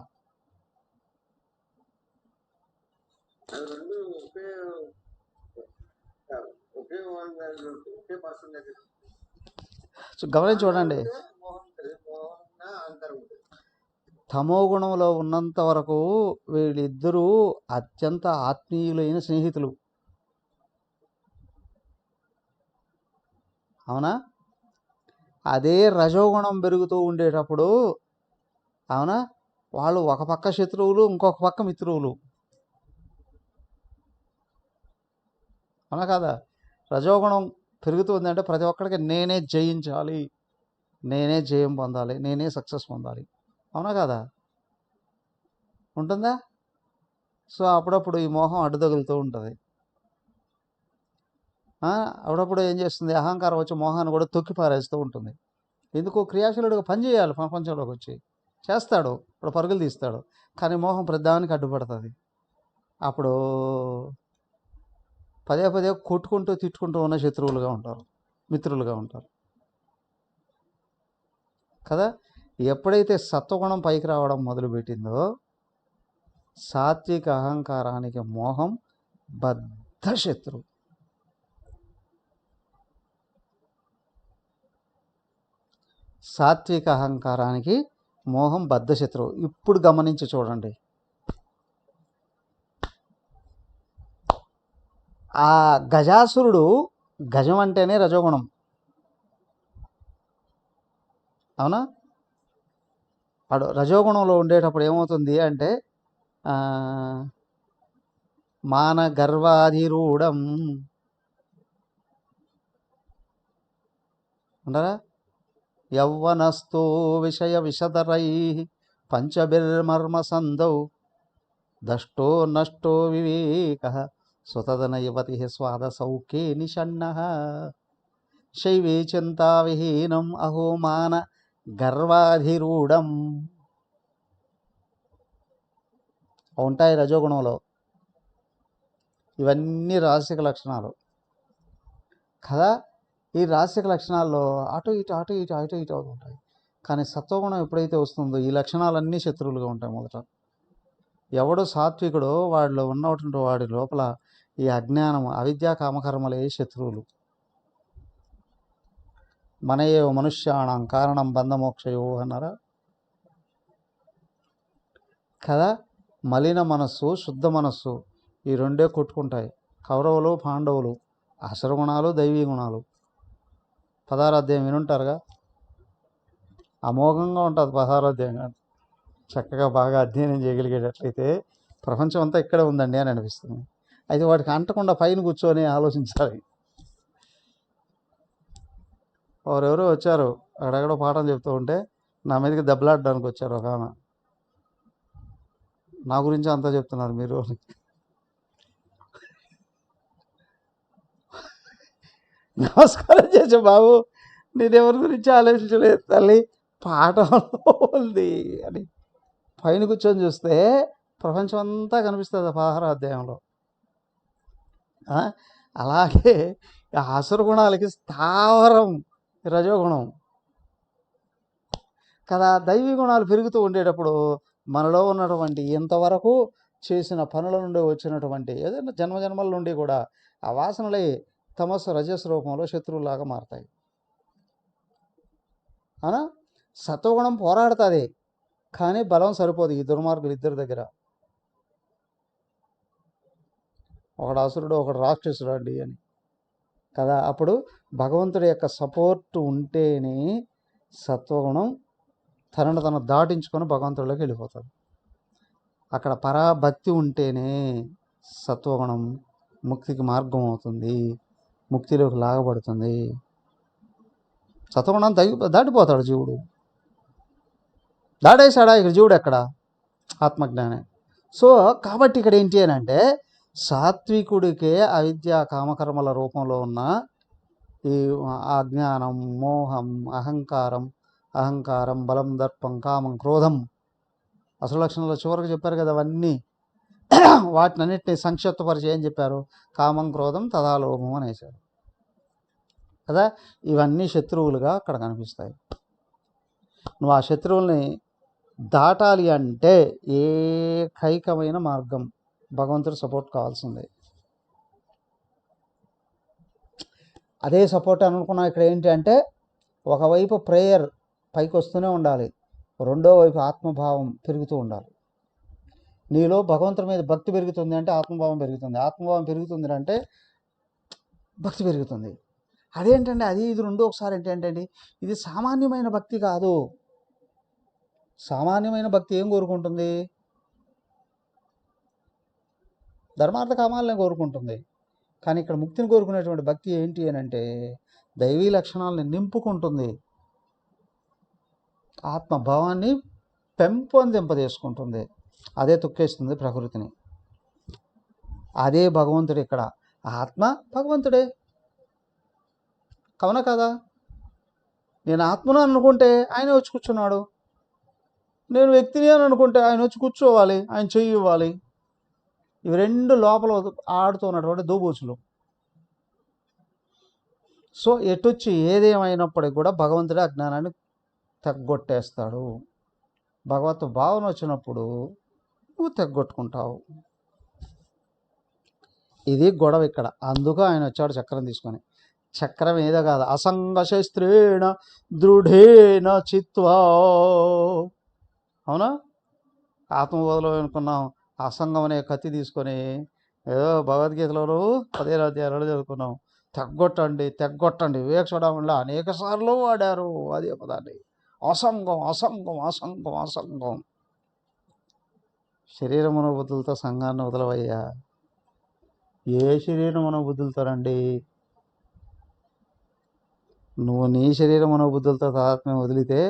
గమనించి చూడండి. తమో గుణంలో ఉన్నంత వరకు వీళ్ళిద్దరూ అత్యంత ఆత్మీయులైన స్నేహితులు, అవునా? అదే రజోగుణం పెరుగుతూ ఉండేటప్పుడు, అవునా, వాళ్ళు ఒక పక్క శత్రువులు, ఇంకొక పక్క మిత్రువులు, అవునా కదా? రజోగుణం పెరుగుతుంది అంటే ప్రతి ఒక్కడికి నేనే జయించాలి, నేనే జయం పొందాలి, నేనే సక్సెస్ పొందాలి, అవునా కదా? ఉంటుందా? సో అప్పుడప్పుడు ఈ మోహం అడ్డు తగులుతూ ఉంటుంది. అప్పుడప్పుడు ఏం చేస్తుంది? అహంకారం వచ్చి మోహాన్ని కూడా తొక్కి పారేస్తూ ఉంటుంది. ఎందుకు? క్రియాశీలుడిగా పని చేయాలి, ప్రపంచంలోకి వచ్చి చేస్తాడు, ఇప్పుడు పరుగులు తీస్తాడు, కానీ మోహం ప్రతిదానికి అడ్డుపడుతుంది. అప్పుడు పదే పదే కొట్టుకుంటూ తిట్టుకుంటూ ఉన్న శత్రువులుగా ఉంటారు, మిత్రులుగా ఉంటారు కదా. ఎప్పుడైతే సత్వగుణం పైకి రావడం మొదలుపెట్టిందో, సాత్విక అహంకారానికి మోహం బద్ధ శత్రువు. సాత్విక అహంకారానికి మోహం బద్ధ శత్రువు. ఇప్పుడు గమనించి చూడండి, ఆ గజాసురుడు, గజం అంటేనే రజోగుణం, అవునా? వాడు రజోగుణంలో ఉండేటప్పుడు ఏమవుతుంది అంటే, మాన గర్వాధిరూఢం ఉండరా? యౌవనస్థో విషయ విషదరై పంచబిర్మర్మ సందౌ దష్టో నష్టో వివేక సుతదన యువతి స్వాద సౌఖ్యే నిషన్న శైవే చింతా విహీనం అహో మాన గర్వాధిరూఢం. ఉంటాయి రజోగుణంలో. ఇవన్నీ రాజసిక లక్షణాలు కదా. ఈ రాజసిక లక్షణాల్లో అటు ఇటు అటు ఇటు అటు ఇటు అవుతుంటాయి. కానీ సత్వగుణం ఎప్పుడైతే వస్తుందో ఈ లక్షణాలన్నీ శత్రువులుగా ఉంటాయి. మొదట ఎవడు సాత్వికుడో వాడిలో ఉన్నటువంటి వాడి లోపల ఈ అజ్ఞానం, అవిద్యా కామకర్మలే శత్రువులు. మనయే మనుష్యాణం కారణం బంధమోక్షయో అన్నారా కదా. మలిన మనస్సు, శుద్ధ మనస్సు, ఈ రెండే కొట్టుకుంటాయి. కౌరవులు పాండవులు, అసురగుణాలు దైవీ గుణాలు. 16వ అధ్యాయం వినుంటారుగా, అమోఘంగా ఉంటుంది 16వ అధ్యాయం. చక్కగా బాగా అధ్యయనం చేయగలిగేటట్లయితే ప్రపంచం అంతా ఇక్కడే ఉందండి అని అనిపిస్తుంది. అయితే వాటికి అంటకుండా పైన కూర్చొని ఆలోచించాలి. ఎవరెవరో వచ్చారు, అక్కడెక్కడో పాఠం చెప్తూ ఉంటే నా మీదకి దెబ్బలాడడానికి వచ్చారు. ఒక ఆమె నా గురించి అంతా చెప్తున్నారు మీరు. నమస్కారం చేసే బాబు, నేను ఎవరి గురించి ఆలోచించలేదు తల్లి, పాఠంలో ఉంది అని పైన కూర్చొని చూస్తే ప్రపంచం అంతా కనిపిస్తుంది 16వ అధ్యాయంలో. అలాగే అసుర గుణాలకి స్థావరం రజోగుణం కదా. దైవీ గుణాలు పెరుగుతూ ఉండేటప్పుడు మనలో ఉన్నటువంటి ఇంతవరకు చేసిన పనుల నుండి వచ్చినటువంటి ఏదైనా జన్మజన్మల నుండి కూడా ఆ వాసనలే తమస్సు రజస్ రూపంలో శత్రువులాగా మారతాయి. అవునా. సత్వగుణం పోరాడుతుంది, కానీ బలం సరిపోదు ఈ దుర్మార్గులు ఇద్దరి దగ్గర. ఒకడు అసురుడు, ఒకడు రాక్షసుడు అండి అని కదా. అప్పుడు భగవంతుడి యొక్క సపోర్ట్ ఉంటేనే సత్వగుణం తనను తను దాటించుకొని భగవంతుడిలోకి వెళ్ళిపోతుంది. అక్కడ పరాభక్తి ఉంటేనే సత్వగుణం ముక్తికి మార్గం అవుతుంది, ముక్తిలోకి లాగబడుతుంది. సత్వగుణం దాటిపోతాడు జీవుడు. దాడేశాడా ఇక్కడ జీవుడు ఎక్కడ? ఆత్మజ్ఞానే. సో కాబట్టి ఇక్కడ ఏంటి అని అంటే సాత్వికుడికే అవిద్యా కామకర్మల రూపంలో ఉన్న ఈ అజ్ఞానం, మోహం, అహంకారం, బలం, దర్పం, కామం, క్రోధం, అసలు లక్షణాలు చివరికి చెప్పారు కదా. అవన్నీ వాటిని అన్నింటినీ సంక్షిప్తపరిచి ఏం చెప్పారు? కామం, క్రోధం, తదాలోభం అనేసారు కదా. ఇవన్నీ శత్రువులుగా అక్కడ కనిపిస్తాయి. నువ్వు ఆ శత్రువుల్ని దాటాలి అంటే ఏకైకమైన మార్గం భగవంతుడి సపోర్ట్ కావాల్సిందే. అదే సపోర్ట్ అనుకున్నాం. ఇక్కడ ఏంటి అంటే ఒకవైపు ప్రేయర్ పైకి వస్తూనే ఉండాలి, రెండో వైపు ఆత్మభావం పెరుగుతూ ఉండాలి. నీలో భగవంతుడి మీద భక్తి పెరుగుతుంది అంటే ఆత్మభావం పెరుగుతుంది, ఆత్మభావం పెరుగుతుంది అంటే భక్తి పెరుగుతుంది. అదేంటండి అది ఇది రెండో ఒకసారి ఏంటంటే ఇది సామాన్యమైన భక్తి కాదు. సామాన్యమైన భక్తి ఏం కోరుకుంటుంది? ధర్మార్థ కామాలనే కోరుకుంటుంది. కానీ ఇక్కడ ముక్తిని కోరుకునేటువంటి భక్తి ఏంటి అని అంటే దైవీ లక్షణాలని నింపుకుంటుంది, ఆత్మభావాన్ని పెంపొందింపజేసుకుంటుంది, అదే తొక్కేస్తుంది ప్రకృతిని. అదే భగవంతుడు. ఇక్కడ ఆత్మ భగవంతుడే, కవన కదా. నేను ఆత్మను అనుకుంటే ఆయన వచ్చి కూర్చున్నాడు, నేను వ్యక్తిని అని అనుకుంటే ఆయన వచ్చి కూర్చోవాలి, ఆయన చెయ్యి ఇవ్వాలి. ఇవి రెండు లోపల ఆడుతున్నటువంటి దోబూచులు. సో ఎటొచ్చి ఏదేమైనప్పటికీ కూడా భగవంతుడే అజ్ఞానాన్ని తగ్గొట్టేస్తాడు. భగవత్ భావన వచ్చినప్పుడు నువ్వు తెగ్గొట్టుకుంటావు. ఇది గొడవ ఇక్కడ. అందుకు ఆయన వచ్చాడు చక్రం తీసుకొని. చక్రం ఏదో కాదు, అసంగ శస్త్రేణ దృఢేన చిత్వా. అవునా. ఆత్మబోధలో అనుకున్నాం, అసంగం అనే కత్తి తీసుకొని ఏదో భగవద్గీతలో 15వ అధ్యాయంలో చదువుకున్నాం. తెగ్గొట్టండి వివేకచూడామణిలో అనేక సార్లు వాడారు అదే పదాన్ని. అసంగం. శరీర మనోబుద్ధులతో సంఘాన్ని వదలవయ్యా. ఏ శరీర మనోబుద్ధులతోనండి? నువ్వు నీ శరీర మనోబుద్ధులతో తాదాత్మ్యం వదిలితే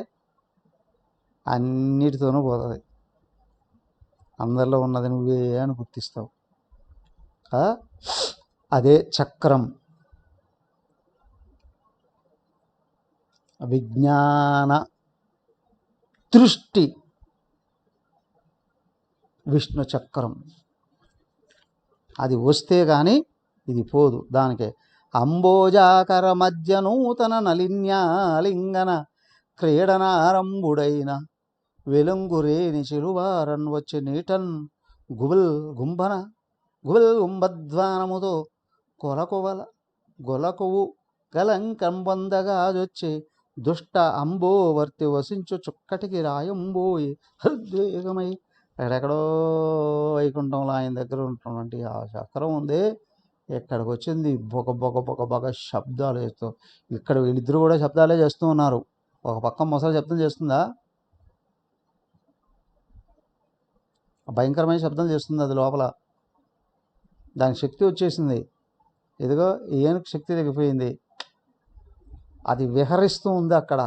అన్నిటితోనూ పోతుంది. అందరిలో ఉన్నది నువ్వే అని గుర్తిస్తావు. అదే చక్రం. విజ్ఞాన దృష్టి విష్ణు చక్రం. అది వస్తే కానీ ఇది పోదు. దానికే అంబోజాకర మధ్య నూతన నలిన్యాలింగన క్రీడనారంభుడైన వెలుంగురేని చిలువారన్ వచ్చి నీటన్ గుబుల్ గుంబధ్వానముతో గొలకువు గలంకం పొందగాజొచ్చి దుష్ట అంబోవర్తి వసించు చుక్కటికి రాయంబోయి హృద్వేగమై ఎక్కడెక్కడో వైకుంఠంలో ఆయన దగ్గర ఉంటున్నటువంటి ఆ చక్రం ఉంది. ఎక్కడికి వచ్చింది బొగ శబ్దాలు చేస్తూ. ఇక్కడ వీళ్ళిద్దరు కూడా శబ్దాలే చేస్తూ ఉన్నారు. ఒక పక్క మొసలు శబ్దం చేస్తుందా, భయంకరమైన శబ్దం చేస్తుంది. అది లోపల దానికి శక్తి వచ్చేసింది. ఇదిగో ఏనుగు శక్తి తగ్గిపోయింది. అది విహరిస్తూ ఉంది అక్కడ.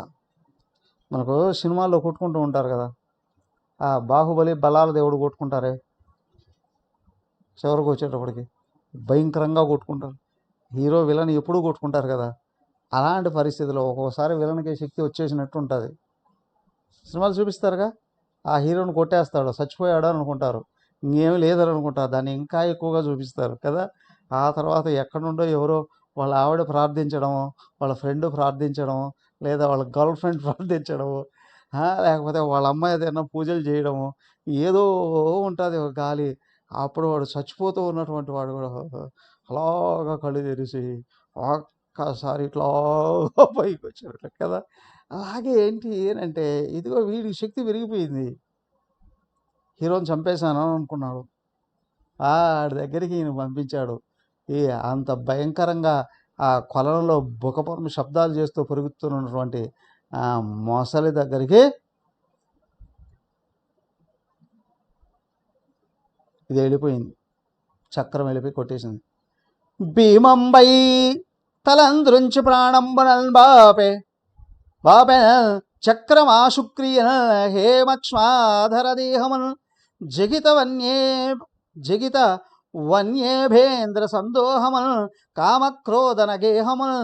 మనకు సినిమాల్లో కొట్టుకుంటూ ఉంటారు కదా, ఆ బాహుబలి బలాల దేవుడు కొట్టుకుంటారే, చివరికి వచ్చేటప్పటికి భయంకరంగా కొట్టుకుంటారు. హీరో విలన్ ఎప్పుడూ కొట్టుకుంటారు కదా. అలాంటి పరిస్థితిలో ఒక్కోసారి విలన్కి శక్తి వచ్చేసినట్టు ఉంటుంది. సినిమాలు చూపిస్తారుగా, ఆ హీరోని కొట్టేస్తాడు, చచ్చిపోయాడు అని అనుకుంటారు, ఇంకేమీ లేదని అనుకుంటారు. దాన్ని ఇంకా ఎక్కువగా చూపిస్తారు కదా. ఆ తర్వాత ఎక్కడుండో ఎవరో వాళ్ళ ఆవిడ ప్రార్థించడము, వాళ్ళ ఫ్రెండ్ ప్రార్థించడము, లేదా వాళ్ళ గర్ల్ ఫ్రెండ్ ప్రార్థించడము, లేకపోతే వాళ్ళ అమ్మాయి ఏదైనా పూజలు చేయడము, ఏదో ఉంటుంది ఒక గాలి. అప్పుడు వాడు చచ్చిపోతూ ఉన్నటువంటి వాడు కూడా అలాగా కళ్ళు తెరిచి ఒక్కసారి ఇట్లా పైకి వచ్చాడు కదా. అలాగే ఏంటి అంటే ఇదిగో వీడి శక్తి పెరిగిపోయింది. హీరోని చంపేశాను అనుకున్నాడు, ఆడి దగ్గరికి ఈయన పంపించాడు. అంత భయంకరంగా ఆ కొలంలో బుకపరమ శబ్దాలు చేస్తూ పెరుగుతున్నటువంటి ఆ మొసలి దగ్గరికి ఇది వెళ్ళిపోయింది. చక్రం వెళ్ళిపోయి కొట్టేసింది. భీమంబై తలంద్రుంచి ప్రాణంబనల్ బాపే చక్రమాశుక్రియ హేమక్ష్మాధర దేహమన్ జగిత వన్యేభేంద్ర సందోహమన్ కామక్రోధన గేహమన్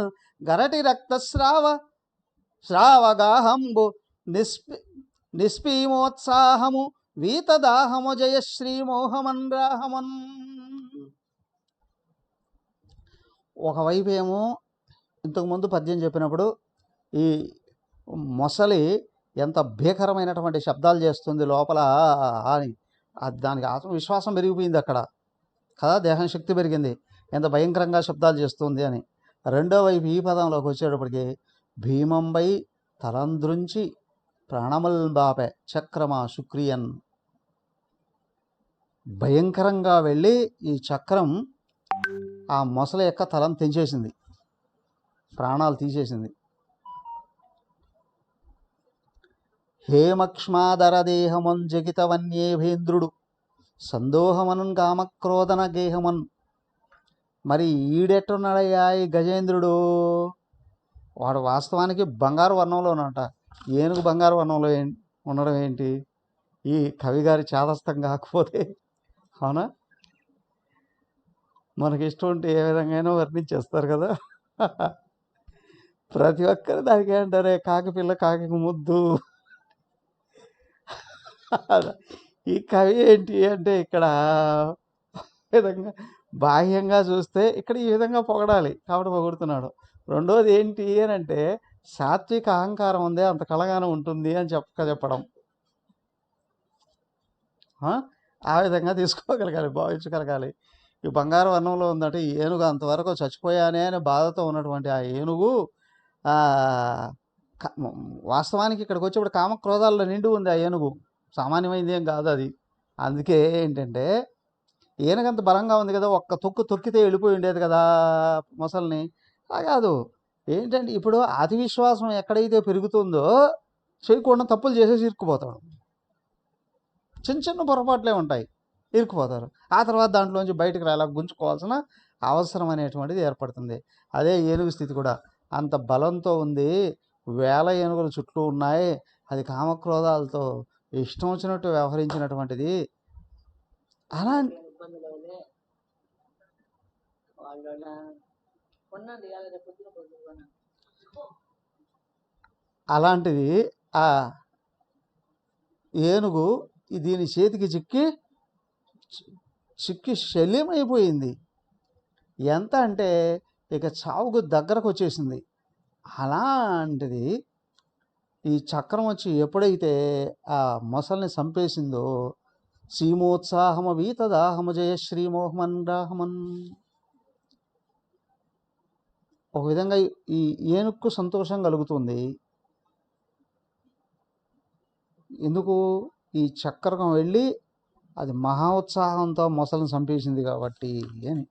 గరటి శ్రావగాహంబు నిస్పీమోత్సాహము వీతదాహము జయశ్రీమోహమన్ రాహమన్. ఒకవైపు ఏమో ఇంతకుముందు పద్యం చెప్పినప్పుడు ఈ మొసలి ఎంత భీకరమైనటువంటి శబ్దాలు చేస్తుంది లోపల అని, దానికి ఆత్మవిశ్వాసం పెరిగిపోయింది అక్కడ కదా, దేహం శక్తి పెరిగింది, ఎంత భయంకరంగా శబ్దాలు చేస్తుంది అని. రెండో వైపు ఈ పదంలోకి వచ్చేటప్పటికి భీమంబై తలంద్రుంచి ప్రాణముల్ బాపే చక్రమా శుక్రియన్, భయంకరంగా వెళ్ళి ఈ చక్రం ఆ మొసలి యొక్క తలం తెంచేసింది, ప్రాణాలు తీసేసింది. హేమక్ష్మాధర దేహమన్ జగిత వన్యేభేంద్రుడు సందోహమన్ కామక్రోధన గేహమన్. మరి ఈడెట్టున్నాడయ్యా ఈ గజేంద్రుడు? వాడు వాస్తవానికి బంగారు వర్ణంలోనంట. ఏనుగు బంగారు వర్ణంలో ఉండడం ఏంటి? ఈ కవిగారి చాదస్తం కాకపోతే, అవునా? మనకి ఇష్టం ఉంటే ఏ విధంగా వర్ణించేస్తారు కదా. ప్రతి ఒక్కరు దానికి ఏంటారే, కాకి పిల్ల కాకి ముద్దు. ఈ కవి ఏంటి అంటే ఇక్కడ విధంగా బాహ్యంగా చూస్తే ఇక్కడ ఈ విధంగా పొగడాలి కాబట్టి పొగుడుతున్నాడు. రెండోది ఏంటి అని అంటే సాత్విక అహంకారం ఉంది, అంత కళగానే ఉంటుంది అని చెప్పడం. ఆ విధంగా తీసుకోగలగాలి, భావించగలగాలి. ఈ బంగారు వర్ణంలో ఉందంటే ఏనుగు అంతవరకు చచ్చిపోయానే అని బాధతో ఉన్నటువంటి ఆ ఏనుగు వాస్తవానికి ఇక్కడికి వచ్చేప్పుడు కామక్రోధాల్లో నిండి ఉంది. ఆ ఏనుగు సామాన్యమైనది ఏం కాదు అది. అందుకే ఏంటంటే ఏనుగంత బలంగా ఉంది కదా, ఒక్క తొక్కితే వెళ్ళిపోయి ఉండేది కదా మొసల్ని. అలా కాదు. ఏంటంటే ఇప్పుడు అతి విశ్వాసం ఎక్కడైతే పెరుగుతుందో చేయకుండా తప్పులు చేసేసి ఇరుక్కుపోతాడు. చిన్న చిన్న పొరపాట్లే ఉంటాయి, ఇరుక్కుపోతారు. ఆ తర్వాత దాంట్లోంచి బయటకు రాలా గుంజుకోవాల్సిన అవసరం అనేటువంటిది ఏర్పడుతుంది. అదే ఏనుగు స్థితి కూడా అంత బలంతో ఉంది. వేల ఏనుగులు చుట్టూ ఉన్నాయి. అది కామక్రోధాలతో ఇష్టం వచ్చినట్టు వ్యవహరించినటువంటిది. అలాంటిది ఆ ఏనుగు దీని చేతికి చిక్కి చిక్కి శల్యమైపోయింది. ఎంత అంటే ఇక చావుకు దగ్గరకు వచ్చేసింది. అలాంటిది ఈ చక్రం వచ్చి ఎప్పుడైతే ఆ మొసల్ని చంపేసిందో, సీమోత్సాహమ వీతదాహమ జయ శ్రీమోహమన్ రాహమన్. ఒక విధంగా ఈ ఏనుక్కు సంతోషం కలుగుతుంది. ఎందుకు? ఈ చక్రం వెళ్ళి అది మహా ఉత్సాహంతో మొసలిని చంపేసింది కాబట్టి అని.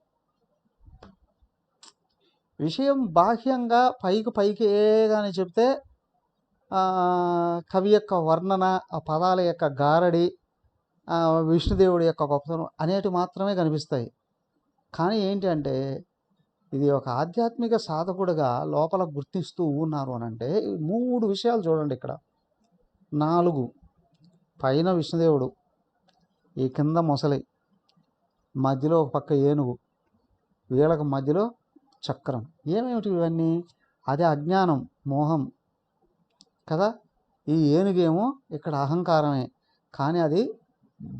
విషయం బాహ్యంగా పైకి కానీ చెప్తే కవి యొక్క వర్ణన, ఆ పదాల యొక్క గారడి, విష్ణుదేవుడి యొక్క గొప్పతనం అనేటి మాత్రమే కనిపిస్తాయి. కానీ ఏంటి అంటే ఇది ఒక ఆధ్యాత్మిక సాధకుడిగా లోపల గుర్తిస్తూ ఉన్నారు అని అంటే 3 విషయాలు చూడండి ఇక్కడ. 4 పైన విష్ణుదేవుడు, ఈ కింద మొసలి, మధ్యలో ఒక పక్క ఏనుగు, వీళ్ళకి మధ్యలో చక్రం. ఏమేమిటి ఇవన్నీ? అదే అజ్ఞానం, మోహం కదా. ఈ ఏనుగేమో ఇక్కడ అహంకారమే, కానీ అది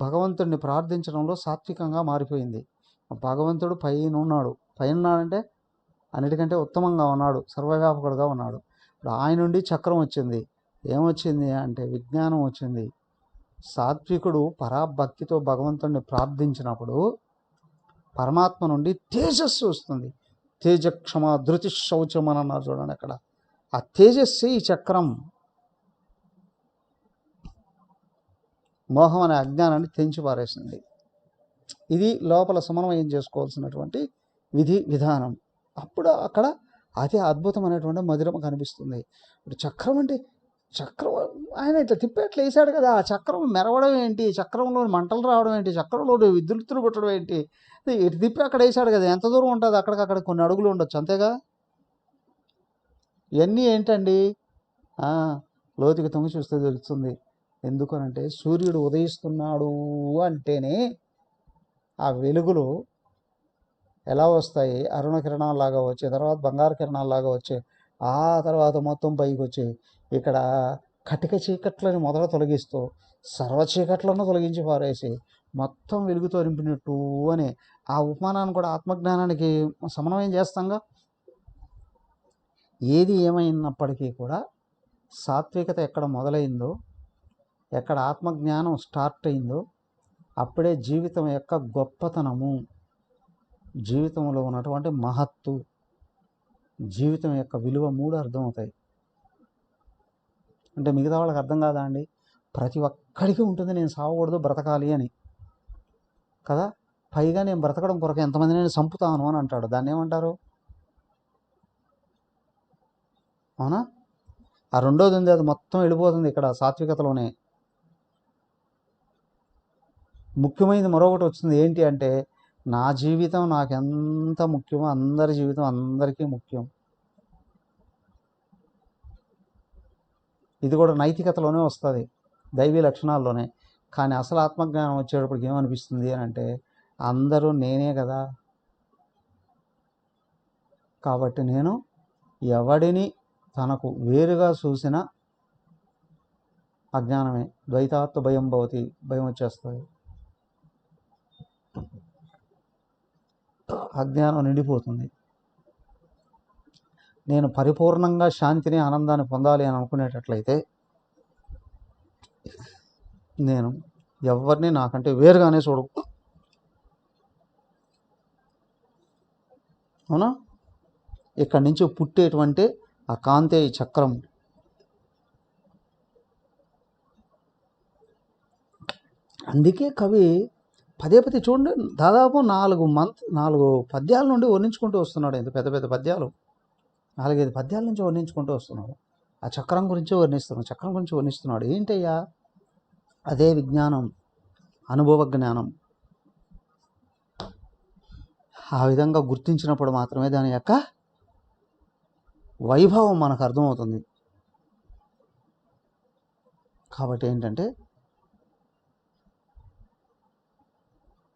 భగవంతుడిని ప్రార్థించడంలో సాత్వికంగా మారిపోయింది. భగవంతుడు పైన ఉన్నాడంటే అన్నిటికంటే ఉత్తమంగా ఉన్నాడు, సర్వవ్యాపకుడుగా ఉన్నాడు. ఇప్పుడు ఆయన నుండి చక్రం వచ్చింది. ఏమొచ్చింది అంటే విజ్ఞానం వచ్చింది. సాత్వికుడు పరాభక్తితో భగవంతుడిని ప్రార్థించినప్పుడు పరమాత్మ నుండి తేజస్సు వస్తుంది. తేజ క్షమ ధృతి శౌచం అని అన్నారు చూడండి అక్కడ. ఆ తేజస్సు ఈ చక్రం మోహం అనే అజ్ఞానాన్ని తెంచి పారేసింది. ఇది లోపల సమన్వయం చేసుకోవాల్సినటువంటి విధానం. అప్పుడు అక్కడ అతి అద్భుతమైనటువంటి మధురం కనిపిస్తుంది. ఇప్పుడు చక్రం అంటే చక్రం ఆయన ఇట్లా తిప్పేట్లు వేసాడు కదా, ఆ చక్రం మెరవడం ఏంటి, చక్రంలో మంటలు రావడం ఏంటి, చక్రంలో విద్యుత్తులు పుట్టడం ఏంటి, ఇటు తిప్పి అక్కడ వేసాడు కదా, ఎంత దూరం ఉంటుంది, అక్కడికక్కడ కొన్ని అడుగులు ఉండొచ్చు అంతేగా. ఇవన్నీ ఏంటండి? లోతుకి తొంగి చూస్తే తెలుస్తుంది. ఎందుకనంటే సూర్యుడు ఉదయిస్తున్నాడు అంటేనే ఆ వెలుగులు ఎలా వస్తాయి, అరుణ కిరణాల్లాగా వచ్చే తర్వాత బంగారు కిరణాల్లాగా వచ్చే, ఆ తర్వాత మొత్తం పైకి వచ్చి ఇక్కడ కటిక చీకట్లని మొదట తొలగిస్తూ సర్వ చీకట్లను తొలగించి పారేసి మొత్తం వెలుగుతో నింపినట్టు అని ఆ ఉపమానాన్ని కూడా ఆత్మజ్ఞానానికి సమన్వయం చేస్తాంగా. ఏది ఏమైనప్పటికీ కూడా సాత్వికత ఎక్కడ మొదలైందో, ఎక్కడ ఆత్మజ్ఞానం స్టార్ట్ అయిందో అప్పుడే జీవితం యొక్క గొప్పతనము, జీవితంలో ఉన్నటువంటి మహత్తు, జీవితం యొక్క విలువ 3 అర్థమవుతాయి. అంటే మిగతా వాళ్ళకి అర్థం కాదా అండి? ప్రతి ఒక్కడికి ఉంటుంది నేను సావకూడదు, బ్రతకాలి అని కదా. పైగా నేను బ్రతకడం కొరకు ఎంతమంది నేను చంపుతాను అని అంటాడు. దాన్ని ఏమంటారు? అవునా? ఆ రెండోది ఉంది, అది మొత్తం వెళ్ళిపోతుంది ఇక్కడ సాత్వికతలోనే. ముఖ్యమైనది మరొకటి వచ్చింది. ఏంటి అంటే నా జీవితం నాకెంత ముఖ్యమో అందరి జీవితం అందరికీ ముఖ్యం. ఇది కూడా నైతికతలోనే వస్తుంది, దైవీ లక్షణాల్లోనే. కానీ అసలు ఆత్మజ్ఞానం వచ్చేటప్పటికి ఏమనిపిస్తుంది అని అంటే అందరూ నేనే కదా, కాబట్టి నేను ఎవడిని తనకు వేరుగా చూసిన అజ్ఞానమే. ద్వైతాత్వ భయం భవతి, భయం వచ్చేస్తుంది, అజ్ఞానం నిండిపోతుంది. నేను పరిపూర్ణంగా శాంతిని ఆనందాన్ని పొందాలి అని అనుకునేటట్లయితే నేను ఎవరిని నాకంటే వేరుగానే చూడు. అవునా? ఇక్కడి నుంచి పుట్టేటువంటి ఆ కాంతే చక్రం. అందుకే కవి పదే చూడండి, దాదాపు 4 పద్యాల నుండి వర్ణించుకుంటూ వస్తున్నాడు. ఇంత పెద్ద పెద్ద పద్యాలు, 4-5 పద్యాల నుంచి వర్ణించుకుంటూ వస్తున్నాడు. ఆ చక్రం గురించి వర్ణిస్తున్నాడు. ఏంటయ్యా? అదే విజ్ఞానం, అనుభవ జ్ఞానం. ఆ విధంగా గుర్తించినప్పుడు మాత్రమే దాని యొక్క వైభవం మనకు అర్థమవుతుంది. కాబట్టి ఏంటంటే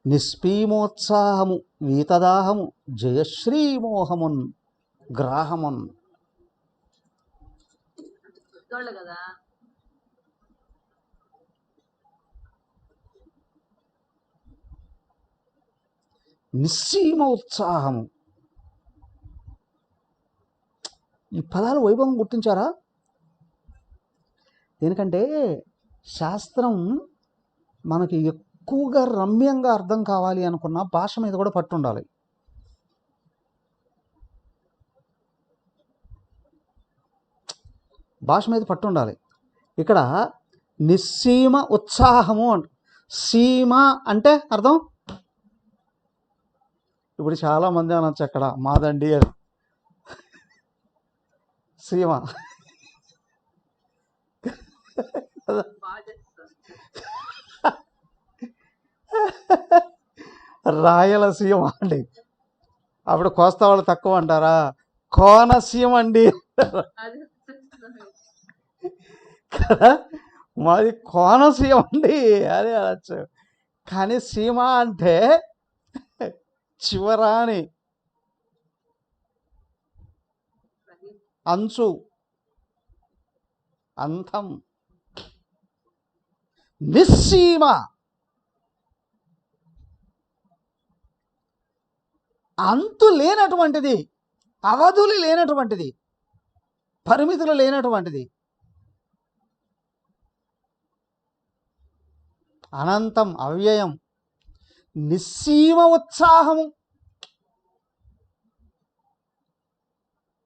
నిస్పీమోత్సాహము వీతదాహము జయశ్రీమోహమున్ గ్రాహమున్. కదా నిస్సీమ ఉత్సాహము. ఈ పదాలు వైభవం గుర్తించారా? ఎందుకంటే శాస్త్రం మనకి ఎక్కువగా రమ్యంగా అర్థం కావాలి అనుకున్న భాష మీద కూడా పట్టు ఉండాలి. భాష మీద పట్టు ఉండాలి. ఇక్కడ నిస్సీమ ఉత్సాహము అంట. సీమ అంటే అర్థం, ఇప్పుడు చాలామంది అనొచ్చు అక్కడ మాదండి అని. సీమ రాయలసీమ అండి. అప్పుడు కోస్తా వాళ్ళు తక్కువ అంటారా? కోనసీమ అండి కదా, మాది కోనసీమ అండి అని అనొచ్చు. కానీ సీమ అంటే చివరాని, అంచు, అంతం. నిస్సీమ అంతు లేనటువంటిది, అవధులు లేనటువంటిది, పరిమితులు లేనటువంటిది, అనంతం, అవ్యయం. నిస్సీమ ఉత్సాహము.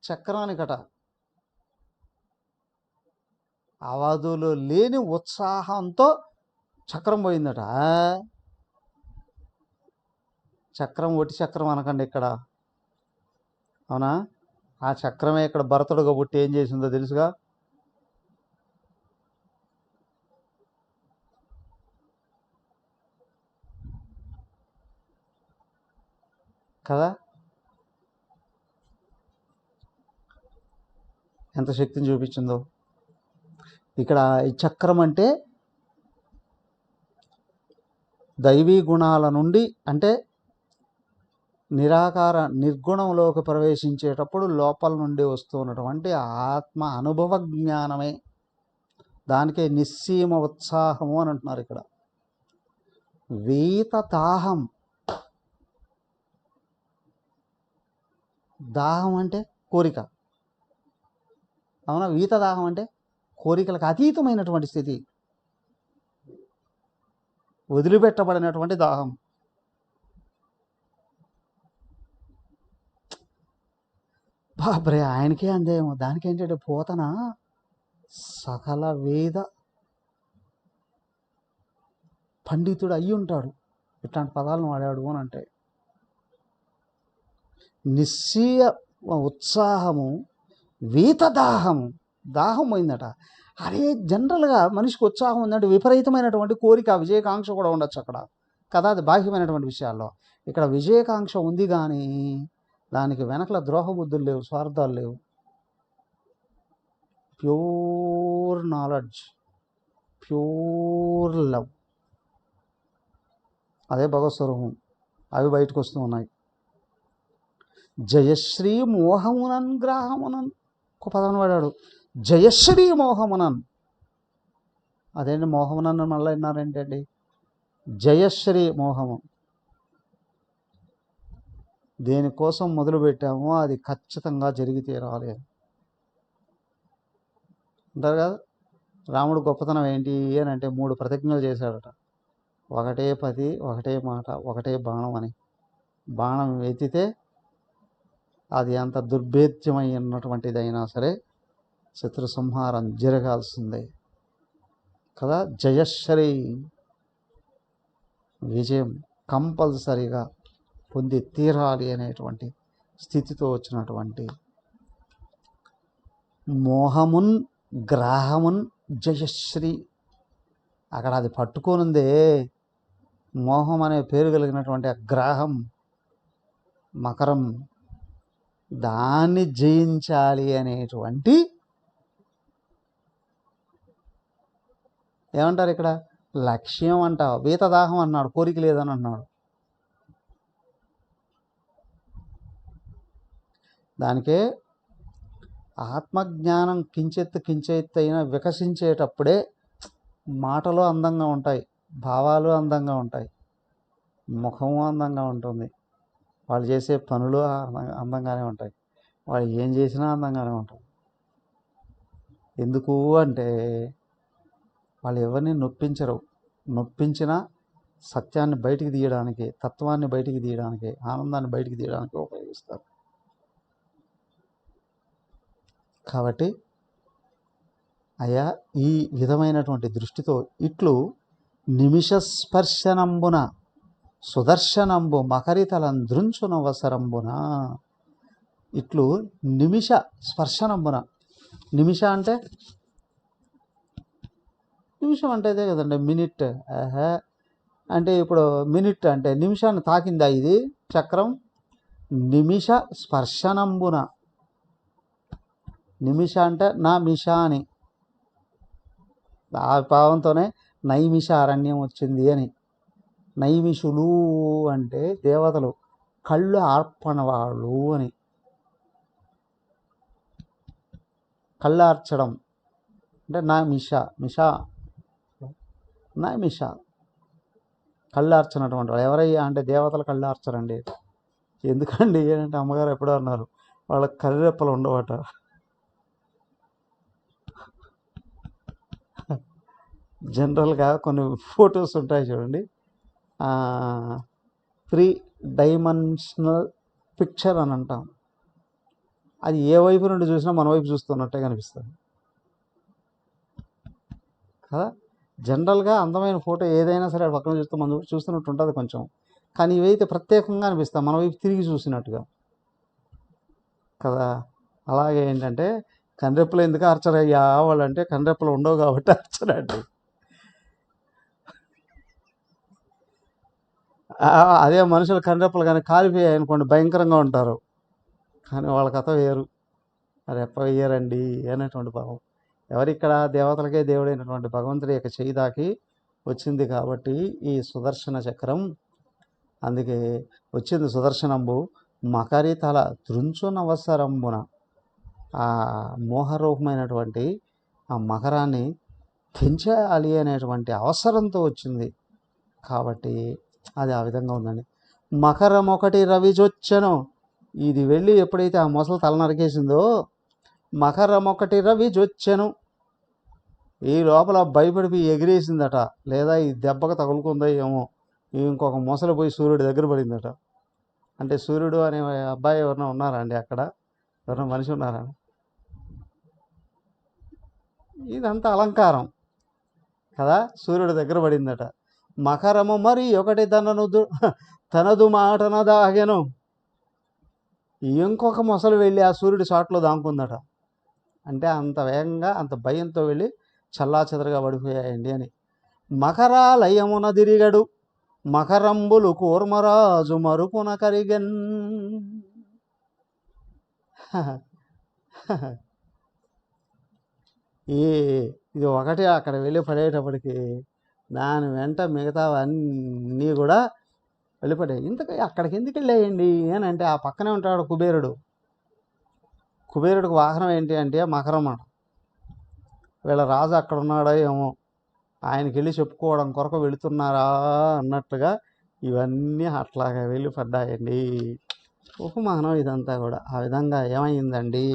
చక్రానికట అవధులు లేని ఉత్సాహంతో చక్రం పోయిందట. చక్రం ఒట్టి చక్రం అనకండి ఇక్కడ, అవునా? ఆ చక్రమే ఇక్కడ భరతుడుగా పుట్టి ఏం చేసిందో తెలుసుగా. కదా, ఎంత శక్తిని చూపించిందో. ఇక్కడ ఈ చక్రం అంటే దైవీ గుణాల నుండి, అంటే నిరాకార నిర్గుణంలోకి ప్రవేశించేటప్పుడు లోపల నుండి వస్తున్నటువంటి ఆత్మ అనుభవ జ్ఞానమే. దానికే నిస్సీమ ఉత్సాహము అని అంటున్నారు ఇక్కడ. వీత దాహం. దాహం అంటే కోరిక, అవునా? వీత దాహం అంటే కోరికలకు అతీతమైనటువంటి స్థితి, వదిలిపెట్టబడినటువంటి దాహం. బాబ్రే, ఆయనకే అందేమో. దానికి ఏంటంటే పోతన సకల వేద పండితుడు అయ్యి ఉంటాడు, ఇట్లాంటి పదాలను వాడాడు అని అంటే. నిస్సీయ ఉత్సాహము, వీత దాహము. దాహం పోయిందట. అరే, జనరల్గా మనిషికి ఉత్సాహం ఉందంటే విపరీతమైనటువంటి కోరిక, విజయకాంక్ష కూడా ఉండొచ్చు అక్కడ కదా, అది బాహ్యమైనటువంటి విషయాల్లో. ఇక్కడ విజయకాంక్ష ఉంది కానీ దానికి వెనకల ద్రోహబుద్ధులు లేవు, స్వార్థాలు లేవు. ప్యూర్ నాలెడ్జ్, ప్యూర్ లవ్, అదే భగవత్ స్వరూపం. అవి బయటకు వస్తూ ఉన్నాయి. జయశ్రీ మోహమునన్ గ్రాహమునన్, ఒక పదం వాడాడు. జయశ్రీ మోహమునన్. అదేంటి మోహమునన్ మళ్ళీ విన్నారేంటండి? జయశ్రీ మోహము. దేనికోసం మొదలుపెట్టామో అది ఖచ్చితంగా జరిగి తీరాలి అంటారు కదా. రాముడు గొప్పతనం ఏంటి అని అంటే 3 ప్రతిజ్ఞలు చేశాడట. ఒకటే పది, ఒకటే మాట, ఒకటే బాణం అని. బాణం ఎత్తితే అది అంత దుర్భేద్యమైనటువంటిదైనా సరే శత్రు సంహారం జరగాల్సిందే కదా. జయశ్రీ, విజయం కంపల్సరీగా పొంది తీరాలి అనేటువంటి స్థితితో వచ్చినటువంటి మోహమున్ గ్రాహమున్ జయశ్రీ. అక్కడ అది పట్టుకోనుందే, మోహం అనే పేరు కలిగినటువంటి ఆ గ్రాహం, మకరం, దాన్ని జయించాలి అనేటువంటి, ఏమంటారు ఇక్కడ, లక్ష్యం అంట. వీతదాహం అన్నాడు, కోరిక లేదని అన్నాడు. దానికే ఆత్మజ్ఞానం కించెత్తు అయినా వికసించేటప్పుడే మాటలు అందంగా ఉంటాయి, భావాలు అందంగా ఉంటాయి, ముఖము అందంగా ఉంటుంది, వాళ్ళు చేసే పనులు అందంగానే ఉంటాయి, వాళ్ళు ఏం చేసినా అందంగానే ఉంటాయి. ఎందుకు అంటే వాళ్ళు ఎవరిని నొప్పించరు. నొప్పించిన సత్యాన్ని బయటికి తీయడానికి, తత్వాన్ని బయటికి తీయడానికి, ఆనందాన్ని బయటికి తీయడానికి ఉపయోగిస్తారు. కాబట్టి అయ్యా ఈ విధమైనటువంటి దృష్టితో ఇట్లు నిమిషస్పర్శనంబున సుదర్శనంబు మకరితలంద్రుంచునవసరంబున, ఇట్లు నిమిష స్పర్శనంబున. నిమిష అంటే నిమిషం అంటే అదే కదండి, మినిట్. అంటే ఇప్పుడు మినిట్ అంటే నిమిషాన్ని తాకిందా ఇది చక్రం? నిమిష స్పర్శనంబున. నిమిష అంటే నా మిష అని, ఆ భావంతోనే నైమిష అరణ్యం వచ్చింది అని. నైమిషులు అంటే దేవతలు, కళ్ళు ఆర్పణ వాళ్ళు అని. కళ్ళార్చడం అంటే నా మిష, నా మిష కళ్ళార్చినటువంటి వాళ్ళు ఎవరయ్యా అంటే దేవతలు కళ్ళార్చరండి. ఎందుకండి ఏంటంటే అమ్మగారు ఎప్పుడో అన్నారు వాళ్ళకి కర్రెప్పలు ఉండవట. జనరల్గా కొన్ని ఫొటోస్ ఉంటాయి చూడండి, 3 డైమెన్షనల్ పిక్చర్ అని అంటాం. అది ఏ వైపు నుండి చూసినా మన వైపు చూస్తున్నట్టే కనిపిస్తుంది కదా. జనరల్గా అందమైన ఫోటో ఏదైనా సరే పక్కన చూస్తే మనం చూస్తున్నట్టు ఉంటుంది కొంచెం, కానీ ఇవైతే ప్రత్యేకంగా అనిపిస్తాయి మన వైపు తిరిగి చూసినట్టుగా కదా. అలాగే ఏంటంటే కండ్రెప్పలు ఎందుకు అర్చరయ్యా వాళ్ళంటే కండ్రెప్పలు ఉండవు కాబట్టి అర్చరండి. అదే మనుషులు కండ్రెప్పలు కానీ కాలిపోయాయి అనుకోండి భయంకరంగా ఉంటారు, కానీ వాళ్ళ కథ వేరు, అది ఎప్ప వేయరండి అనేటువంటి భావం. ఎవరిక్కడ దేవతలకే దేవుడైనటువంటి భగవంతుడి యొక్క చేయి దాకి వచ్చింది కాబట్టి ఈ సుదర్శన చక్రం. అందుకే వచ్చింది సుదర్శనంబు మకరితల త్రుంచునవసరంబున. ఆ మోహరూపమైనటువంటి ఆ మకరాన్ని తెంచేయాలి అనేటువంటి అవసరంతో వచ్చింది కాబట్టి అది ఆ విధంగా ఉందండి. మకరం ఒకటి రవిజొచ్చెను. ఇది వెళ్ళి ఎప్పుడైతే ఆ మొసలు తల నరికేసిందో, మకరం ఒకటి రవిజొచ్చెను, ఈ లోపల భయపడిపోయి ఎగిరేసిందట, లేదా ఈ దెబ్బకు తగులుకుందో ఏమో, ఇంకొక మొసలు పోయి సూర్యుడి దగ్గర పడిందట. అంటే సూర్యుడు అనే అబ్బాయి ఎవరైనా ఉన్నారా అండి అక్కడ? ఎవరైనా మనిషి ఉన్నారా? ఇదంతా అలంకారం కదా. సూర్యుడి దగ్గర పడిందట. మకరము మరి ఒకటి తనదు మాటన దాగెను. ఇంకొక మొసలు వెళ్ళి ఆ సూర్యుడి షాట్లో దాంకుందట. అంటే అంత వేగంగా అంత భయంతో వెళ్ళి చల్లా చెదరగా పడిపోయాయండి అని. మకరాలయమున దిరిగడు మకరంబులు కూర్మరాజు మరుపున కరిగన్. ఇది ఒకటి అక్కడ వెళ్ళి పడేటప్పటికి దాని వెంట మిగతావన్నీ కూడా వెళ్ళిపడ్డాయి. ఇంతకీ అక్కడికి ఎందుకు వెళ్ళాయండి అని అంటే ఆ పక్కనే ఉంటాడు కుబేరుడు. కుబేరుడికి వాహనం ఏంటి అంటే మకరం అన్నమాట. వీళ్ళ రాజు అక్కడ ఉన్నాడో ఏమో, ఆయనకి వెళ్ళి చెప్పుకోవడం కొరకు వెళుతున్నారా అన్నట్టుగా ఇవన్నీ అట్లాగా వెళ్ళి పడ్డాయండి. ఉపమానం ఇదంతా కూడా. ఆ విధంగా ఏమైందండి,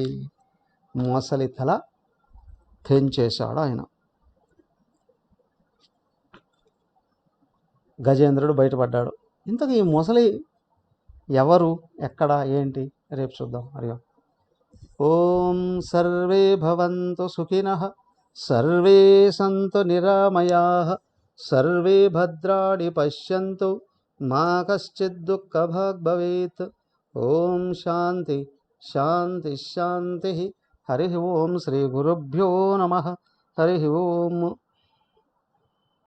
మొసలి తల తెంచేశాడు ఆయన. గజేంద్రుడు బయటపడ్డాడు. ఇంతకు ఈ మొసలి ఎవరు, ఎక్కడ, ఏంటి రేపు చూద్దాం. హరి ఓం. ఓం సర్వే భవంతు సుఖినః, సర్వే సంతు నిరామయాః, సర్వే భద్రాణి పశ్యంతు, మా కశ్చిద్ దుఃఖభాగ్ భవేత్. ఓం శాంతి శాంతి శాంతి. హరి ఓం. శ్రీ గురుభ్యో నమః. హరి ఓం.